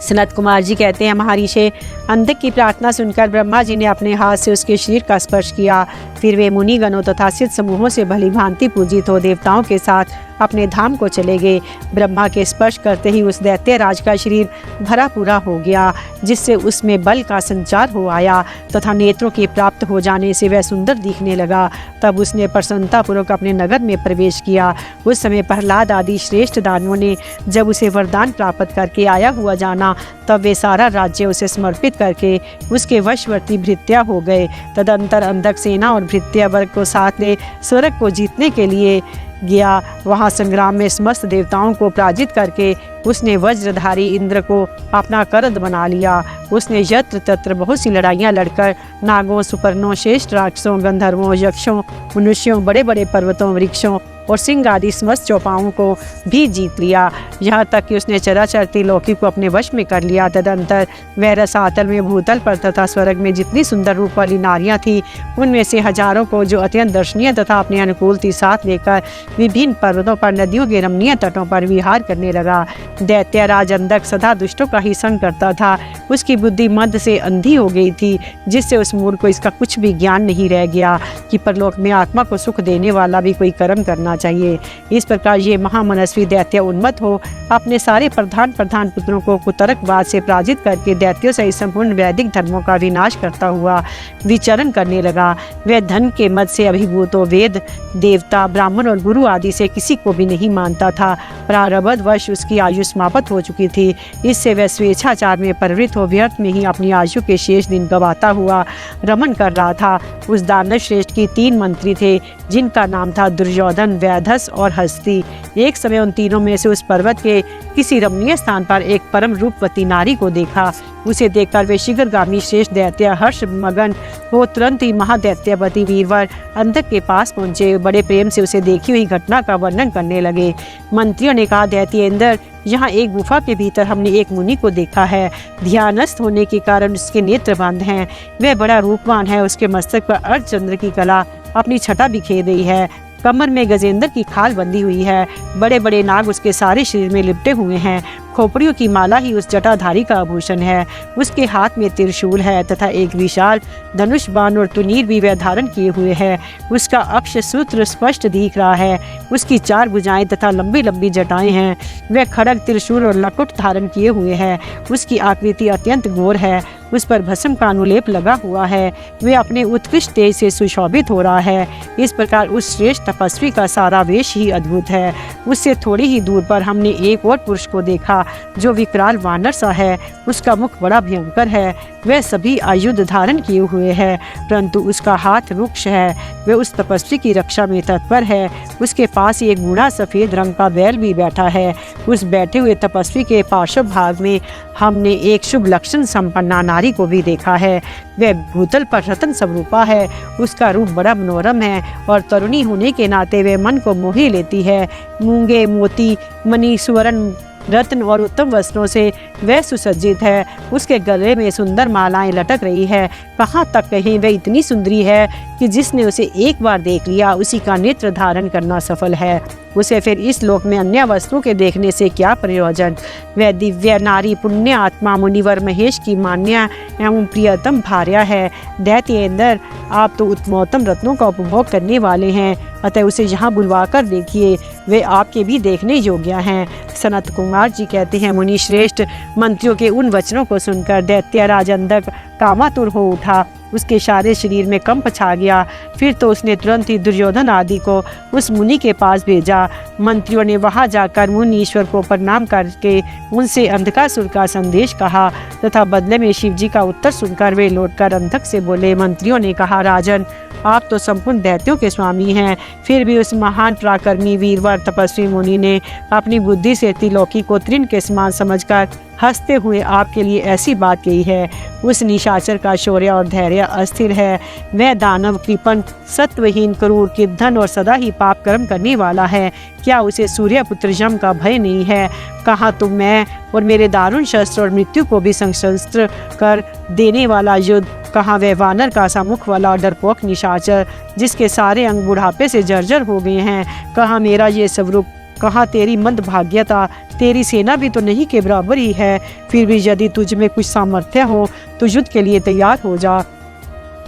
A: सनत कुमार जी कहते हैं, महर्षि अंधक की प्रार्थना सुनकर ब्रह्मा जी ने अपने हाथ से उसके शरीर का स्पर्श किया। फिर वे मुनिगणों तथा सिद्ध समूहों से भली भांति पूजित हो देवताओं के साथ अपने धाम को चले गए। ब्रह्मा के स्पर्श करते ही उस दैत्य राज का शरीर भरा पूरा हो गया, जिससे उसमें बल का संचार हो आया तथा नेत्रों के प्राप्त हो जाने से वह सुंदर दिखने लगा। तब उसने प्रसन्नतापूर्वक अपने नगर में प्रवेश किया। उस समय प्रहलाद आदि श्रेष्ठ दानवों ने जब उसे वरदान प्राप्त करके आया हुआ जाना, तब वे सारा राज्य उसे समर्पित करके उसके वशवर्ती भृत्या हो गए। तदंतर अंधक सेना और भृत्या वर्ग को साथ ले स्वर्ग को जीतने के लिए गया। वहाँ संग्राम में समस्त देवताओं को पराजित करके उसने वज्रधारी इंद्र को अपना करद बना लिया। उसने यत्र तत्र बहुत सी लड़ाइयाँ लड़कर नागों, सुपर्णों, श्रेष्ठ राक्षसों, गंधर्वों, यक्षों, मनुष्यों, बड़े बड़े पर्वतों, वृक्षों और सिंह आदि समस्त चौपाओं को भी जीत लिया। यहाँ तक कि उसने चराचर त्रिलोकी को अपने वश में कर लिया। तदंतर वह रसातल में, भूतल पर तथा स्वर्ग में जितनी सुंदर रूप वाली नारियाँ थीं, उनमें से हजारों को जो अत्यंत दर्शनीय तथा अपने अनुकूल थी साथ लेकर विभिन्न पर्वतों पर, नदियों के रमणीय तटों पर विहार करने लगा। दैत्यराज अंधक सदा दुष्टों का ही संग करता था। उसकी बुद्धि मद से अंधी हो गई थी, जिससे उस मूर्ख को इसका कुछ भी ज्ञान नहीं रह गया कि परलोक में आत्मा को सुख देने वाला भी कोई कर्म करना चाहिए। इस प्रकार ये महामनस्वी दैत्य उन्मत्त हो अपने सारे प्रधान पुत्रों को कुतर्कवाद से पराजित करके दैत्यों से संपूर्ण वैदिक धर्मों का विनाश करता हुआ विचरण करने लगा। वह धन के मद से अभिभूत हो वेद, देवता, ब्राह्मण और गुरु आदि से किसी को भी नहीं मानता था। प्रारब्धवश उसकी आयु समाप्त हो चुकी थी। इससे वह स्वेच्छाचार में प्रवृत्त हो व्यर्थ में ही अपनी आयु के शेष दिन गवाता हुआ रमन कर रहा था। उस दानव श्रेष्ठ की 3 मंत्री थे, जिनका नाम था दुर्योधन, वैधस और हस्ती। एक समय उन तीनों में से उस पर्वत के किसी रमणीय स्थान पर एक परम रूपवती नारी को देखा। उसे देखकर वे शीघ्रगामी श्रेष्ठ दैत्य हर्ष मगन हो तुरंत ही महादैत्यवती वीरवर अंधक के पास पहुंचे। बड़े प्रेम से उसे देखी हुई घटना का वर्णन करने लगे। मंत्रियों ने कहा, दैत्येंद्र, यहाँ एक गुफा के भीतर हमने एक मुनि को देखा है। ध्यानस्थ होने के कारण उसके नेत्र बंद हैं। वह बड़ा रूपवान है। उसके मस्तक पर अर्धचंद्र की कला अपनी छटा बिखेर रही है। कमर में गजेंद्र की खाल बंधी हुई है। बड़े बड़े नाग उसके सारे शरीर में लिपटे हुए हैं। खोपड़ियों की माला ही उस जटाधारी का आभूषण है। उसके हाथ में त्रिशूल है तथा एक विशाल धनुष बाण और तुनीर भी वह धारण किए हुए है। उसका अक्ष सूत्र स्पष्ट दिख रहा है। उसकी 4 भुजाएं तथा लंबी लंबी जटाएं हैं। वह खड़ग, त्रिशूल और लकुट धारण किए हुए है। उसकी आकृति अत्यंत घोर है। उस पर भस्म का अनुलेप लगा हुआ है। वे अपने उत्कृष्ट तेज से सुशोभित हो रहा है। इस प्रकार उस श्रेष्ठ तपस्वी का सारा वेश ही अद्भुत है। उससे थोड़ी ही दूर पर हमने एक और पुरुष को देखा, जो विकराल वानर सा है। उसका मुख बड़ा भयंकर है। वह सभी आयुध धारण किए हुए है, परंतु उसका हाथ रुक्ष है। वह उस तपस्वी की रक्षा में तत्पर है। उसके पास एक बूढ़ा सफेद रंग का बैल भी बैठा है। उस बैठे हुए तपस्वी के पार्श्व भाग में हमने एक शुभ लक्षण संपन्ना नारी को भी देखा है। वह भूतल पर रतन स्वरूपा है। उसका रूप बड़ा मनोरम है और तरुणी होने के नाते वह मन को मोही लेती है। मूंगे, मोती, मणि, स्वर्ण, रत्न और उत्तम वस्त्रों से वह सुसज्जित है, उसके गले में सुंदर मालाएं लटक रही है। कहाँ तक कहें, वह इतनी सुंदरी है कि जिसने उसे एक बार देख लिया उसी का नेत्र धारण करना सफल है। उसे फिर इस लोक में अन्य वस्तुओं के देखने से क्या प्रयोजन। वह दिव्य नारी पुण्य आत्मा मुनिवर महेश की मान्य एवं प्रियतम भार्या है। दैत्येंद्र, आप तो उत्तमोत्तम रत्नों का उपभोग करने वाले हैं, अतः उसे यहाँ बुलवा कर देखिए, वे आपके भी देखने योग्य हैं। सनत कुमार जी कहते हैं, मुनि श्रेष्ठ, मंत्रियों के उन वचनों को सुनकर दैत्यराज अंधक कामातुर हो उठा। उसके सारे शरीर में कंप छा गया। फिर तो उसने तुरंत ही दुर्योधन आदि को उस मुनि के पास भेजा। मंत्रियों ने वहां जाकर मुनीश्वर को प्रणाम करके उनसे अंधकासुर का संदेश कहा तथा बदले में शिव जी का उत्तर सुनकर वे लौटकर अंधक से बोले। मंत्रियों ने कहा, राजन, आप तो संपूर्ण दैत्यों के स्वामी हैं, फिर भी उस महान पराक्रमी वीरवर तपस्वी मुनि ने अपनी बुद्धि से त्रिलोकी को तृण के समान समझकर हंसते हुए आपके लिए ऐसी बात कही है। उस निशाचर का शौर्य और धैर्य अस्थिर है। वह दानव, कृपण, सत्वहीन, क्रूर, निर्धन और सदा ही पाप कर्म करने वाला है। क्या उसे सूर्यपुत्र यम का भय नहीं है? कहाँ तुम, मैं और मेरे दारुण शस्त्र और मृत्यु को भी संशस्त्र कर देने वाला युद्ध, कहाँ वह वानर का सा मुख वाला डरपोक निशाचर जिसके सारे अंग बुढ़ापे से जर्जर हो गए हैं, कहाँ मेरा ये स्वरूप, कहाँ तेरी मंदभाग्यता। तेरी सेना भी तो नहीं के बराबर ही है। फिर भी यदि तुझ में कुछ सामर्थ्य हो तो युद्ध के लिए तैयार हो जा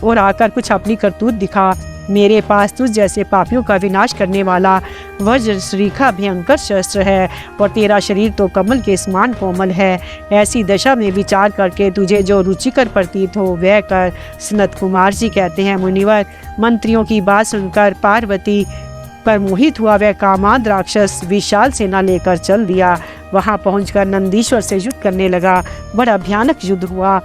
A: और आकर कुछ अपनी करतूत दिखा। मेरे पास तुझ जैसे पापियों का विनाश करने वाला वज्रश्रीखा भयंकर शस्त्र है और तेरा शरीर तो कमल के समान कोमल है। ऐसी दशा में विचार करके तुझे जो रुचिकर प्रतीत हो वह कर। सनत कुमार जी कहते हैं, मुनिवर, मंत्रियों की बात सुनकर पार्वती पर मोहित हुआ वह कामांध राक्षस विशाल सेना लेकर चल दिया। वहां पहुंचकर नंदीश्वर से युद्ध करने लगा। बड़ा भयानक युद्ध हुआ।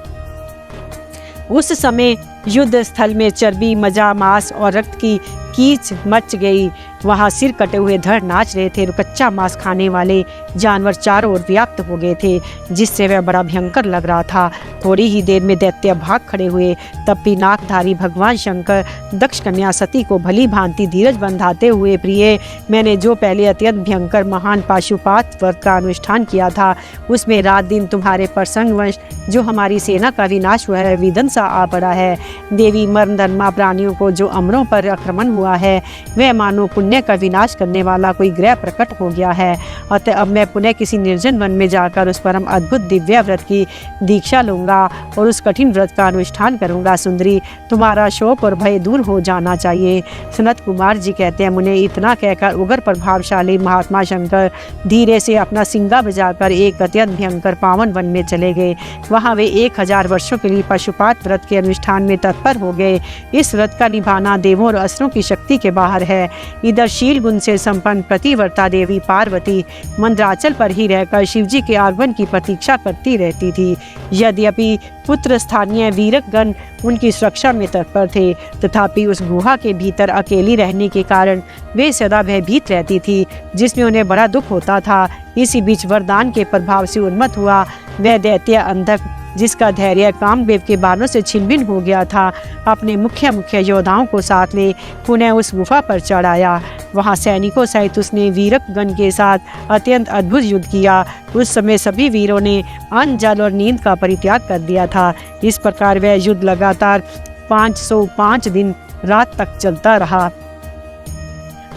A: उस समय युद्ध स्थल में चर्बी, मजा, मांस और रक्त की कीच मच गई। वहाँ सिर कटे हुए धड़ नाच रहे थे। कच्चा मांस खाने वाले जानवर चारों ओर व्याप्त हो गए थे, जिससे वह बड़ा भयंकर लग रहा था। थोड़ी ही देर में दैत्य भाग खड़े हुए। तब भी नाकधारी भगवान शंकर दक्ष कन्या सती को भली भांति धीरज बंधाते हुए, प्रिय, मैंने जो पहले अत्यंत भयंकर महान पाशुपात व्रत का अनुष्ठान किया था, उसमें रात दिन तुम्हारे प्रसंगवश जो हमारी सेना का विनाश हुआ है, विध्वंस आ पड़ा है। देवी मर्म धर्मा प्राणियों को जो अमरों पर आक्रमण हुआ है, वह मानो पुण्य का विनाश करने वाला कोई ग्रह प्रकट हो गया है। अतः अब मैं पुनः किसी निर्जन वन में जाकर उस परम अद्भुत दिव्य व्रत की दीक्षा लूंगा और उस कठिन व्रत का अनुष्ठान करूंगा। सुंदरी, तुम्हारा शोक और भय दूर हो जाना चाहिए। सनत कुमार जी कहते हैं, मुने इतना कहकर उग्र प्रभावशाली महात्मा शंकर धीरे से अपना सिंगा बजाकर एक अत्यंत भयंकर पावन वन में चले गए। वहाँ वे 1000 वर्षों के लिए पशुपात व्रत के अनुष्ठान में तत्पर हो गए। इस व्रत का निभाना देवों और असुरों की शक्ति के बाहर है। इधर शील गुण से संपन्न प्रतिव्रता देवी पार्वती मंद्राचल पर ही रहकर शिवजी के आगमन की प्रतीक्षा करती रहती थी। यद्यपि पुत्र स्थानीय वीरकगण उनकी सुरक्षा में तत्पर थे, तथापि उस गुहा के भीतर अकेली रहने के कारण वे सदा भयभीत रहती थी, जिसमें उन्हें बड़ा दुख होता था। इसी बीच वरदान के प्रभाव से उन्मत्त हुआ वह दैत्य अंधक, जिसका धैर्य कामदेव के बाणों से छिन्न-भिन्न हो गया था, अपने मुख्य योद्धाओं को साथ ले पुनः उस गुफा पर चढ़ आया। वहाँ सैनिकों सहित उसने वीरकगण के साथ अत्यंत अद्भुत युद्ध किया। उस समय सभी वीरों ने अन्न, जल और नींद का परित्याग कर दिया था। इस प्रकार वह युद्ध लगातार 505 दिन रात तक चलता रहा।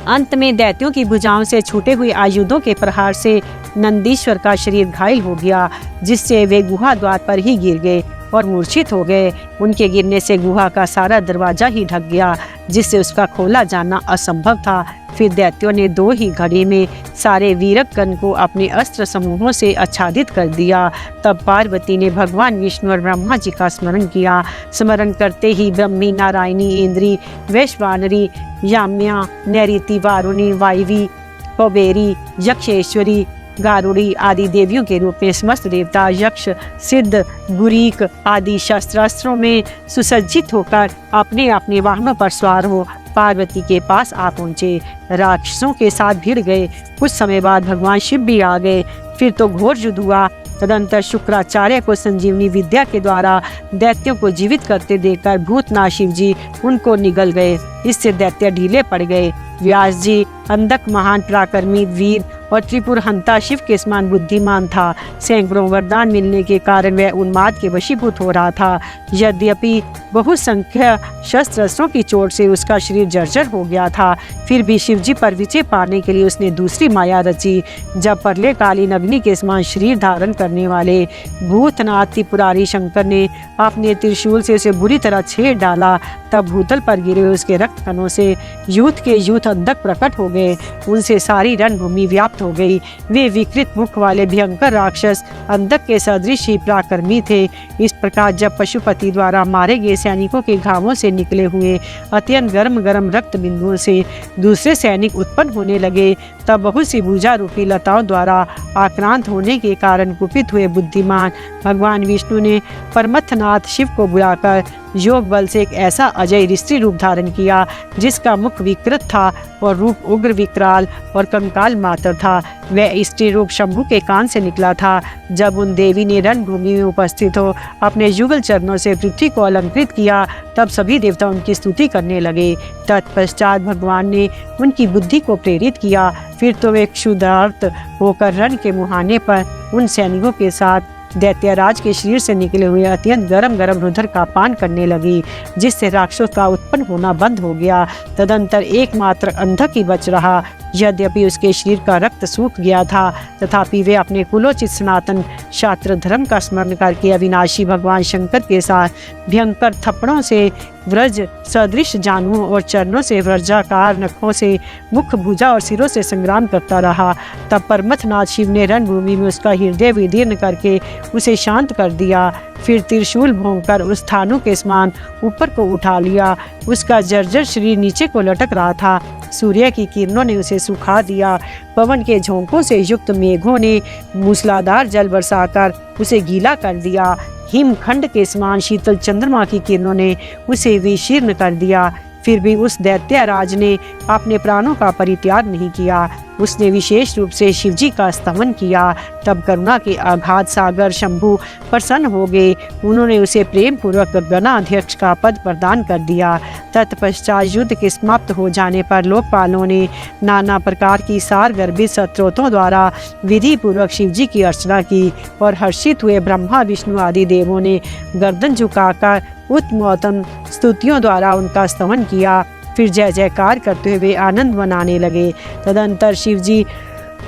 A: अंत में दैत्यों की भुजाओं से छूटे हुए आयुधों के प्रहार से नंदीश्वर का शरीर घायल हो गया, जिससे वे गुहा द्वार पर ही गिर गए और मूर्छित हो गए। उनके गिरने से गुहा का सारा दरवाजा ही ढक गया, जिससे उसका खोला जाना असंभव था। फिर दैत्यों ने 2 ही घड़ी में सारे वीरकगण को अपने अस्त्र समूहों से आच्छादित कर दिया। तब पार्वती ने भगवान विष्णु और ब्रह्मा जी का स्मरण किया। स्मरण करते ही ब्रह्मी, नारायणी, इंद्री, वैश्वानरी, याम्या, नैऋति, वारुणी, वायवी, कौबेरी, यक्षेश्वरी, गारुड़ी आदि देवियों के रूप में समस्त देवता, यक्ष, सिद्ध, गुरीक आदि शस्त्रास्त्रों में सुसज्जित होकर अपने अपने वाहनों पर सवार हो पार्वती के पास आ पहुँचे। राक्षसों के साथ भिड़ गए। कुछ समय बाद भगवान शिव भी आ गए। फिर तो घोर युद्ध हुआ। तदंतर शुक्राचार्य को संजीवनी विद्या के द्वारा दैत्यों को जीवित करते देखकर भूतनाथ शिव जी उनको निगल गए। इससे दैत्य ढीले पड़ गए। व्यास जी, अंधक महान पराक्रमी वीर और त्रिपुरहंता शिव के समान बुद्धिमान था। सैकड़ों वरदान मिलने के कारण वह उन्माद के वशीभूत हो रहा था। यद्यपि बहुसंख्यक शस्त्र अस्त्रों की चोट से उसका शरीर जर्जर हो गया था, फिर भी शिवजी पर विजय पाने के लिए उसने दूसरी माया रची। जब प्रलयकालीन अग्नि के समान शरीर धारण करने वाले भूतनाथ त्रिपुरारी शंकर ने अपने त्रिशूल से उसे बुरी तरह छेड़ डाला, तब भूतल पर गिरे हुए उसके रक्त कणों से यूथ के यूथ अंधक प्रकट हो गए। उनसे सारी रणभूमि व्याप्त हो गई। वे विकृत मुख वाले भयंकर राक्षस अंधक के सदृश ही पराक्रमी थे। इस प्रकार जब पशुपति द्वारा मारे गए सैनिकों के घावों से निकले हुए अत्यंत गर्म गर्म रक्त बिंदुओं से दूसरे सैनिक उत्पन्न होने लगे, तब बहुत सी भुजा रूपी लताओं द्वारा आक्रांत होने के कारण कुपित हुए बुद्धिमान भगवान विष्णु ने परमथनाथ शिव को बुलाकर योग बल से एक ऐसा अजय ऋषि रूप धारण किया जिसका मुख विकृत था और रूप उग्र विकराल और कंकाल मात्र था। वह स्त्री रूप शंभु के कान से निकला था। जब उन देवी ने रणभूमि में उपस्थित हो अपने युगल चरणों से पृथ्वी को अलंकृत किया, तब सभी देवता उनकी स्तुति करने लगे। तत्पश्चात भगवान ने उनकी बुद्धि को प्रेरित किया। फिर तो वे क्षुधार्त होकर रण के मुहाने पर उन सैनिकों के साथ दैत्यराज के शरीर से निकले हुए अत्यंत गरम गरम रुधिर का पान करने लगी, जिससे राक्षस का उत्पन्न होना बंद हो गया। तदंतर एकमात्र अंधक ही बच रहा। यद्यपि उसके शरीर का रक्त सूख गया था, तथापि वे अपने कुलोचित सनातन शास्त्र धर्म का स्मरण करके अविनाशी भगवान शंकर के साथ भयंकर थप्पड़ों से व्रज सदृश जानुओं और चरणों से व्रजाकार नखों से मुख भुजा और सिरों से संग्राम करता रहा। तब परमथनाथ शिव ने रणभूमि में उसका हृदय विदीर्ण करके उसे शांत कर दिया। फिर त्रिशूल भोंकर उस स्थानु के समान ऊपर को उठा लिया। उसका जर्जर शरीर नीचे को लटक रहा था। सूर्य की किरणों ने उसे सुखा दिया। पवन के झोंकों से युक्त मेघों ने मूसलाधार जल बरसाकर उसे गीला कर दिया। हिमखंड के समान शीतल चंद्रमा की किरणों ने उसे विशीर्ण कर दिया। फिर भी उस दैत्यराज ने अपने प्राणों का परित्याग नहीं किया। उसने विशेष रूप से शिवजी का स्तवन किया। तब करुणा के अगाध सागर शंभु प्रसन्न हो गए। उन्होंने उसे प्रेम पूर्वक गणाध्यक्ष का पद प्रदान कर दिया। तत्पश्चात युद्ध के समाप्त हो जाने पर लोकपालों ने नाना प्रकार की सारगर्भित स्तोत्रों द्वारा विधि पूर्वक शिवजी की अर्चना की और हर्षित हुए ब्रह्मा विष्णु आदि देवों ने गर्दन झुकाकर उत्तमोत्तम स्तुतियों द्वारा उनका स्तवन किया। फिर जय जयकार करते हुए आनंद मनाने लगे। तदंतर शिवजी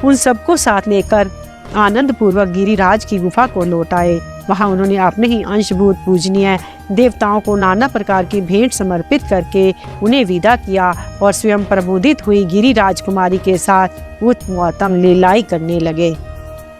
A: उन सबको साथ लेकर आनंद पूर्वक गिरिराज की गुफा को लौट आए। वहाँ उन्होंने अपने ही अंशभूत पूजनीय देवताओं को नाना प्रकार की भेंट समर्पित करके उन्हें विदा किया और स्वयं प्रबोधित हुई गिरिराज कुमारी के साथ उत्तमोत्तम लीलाएं करने लगे।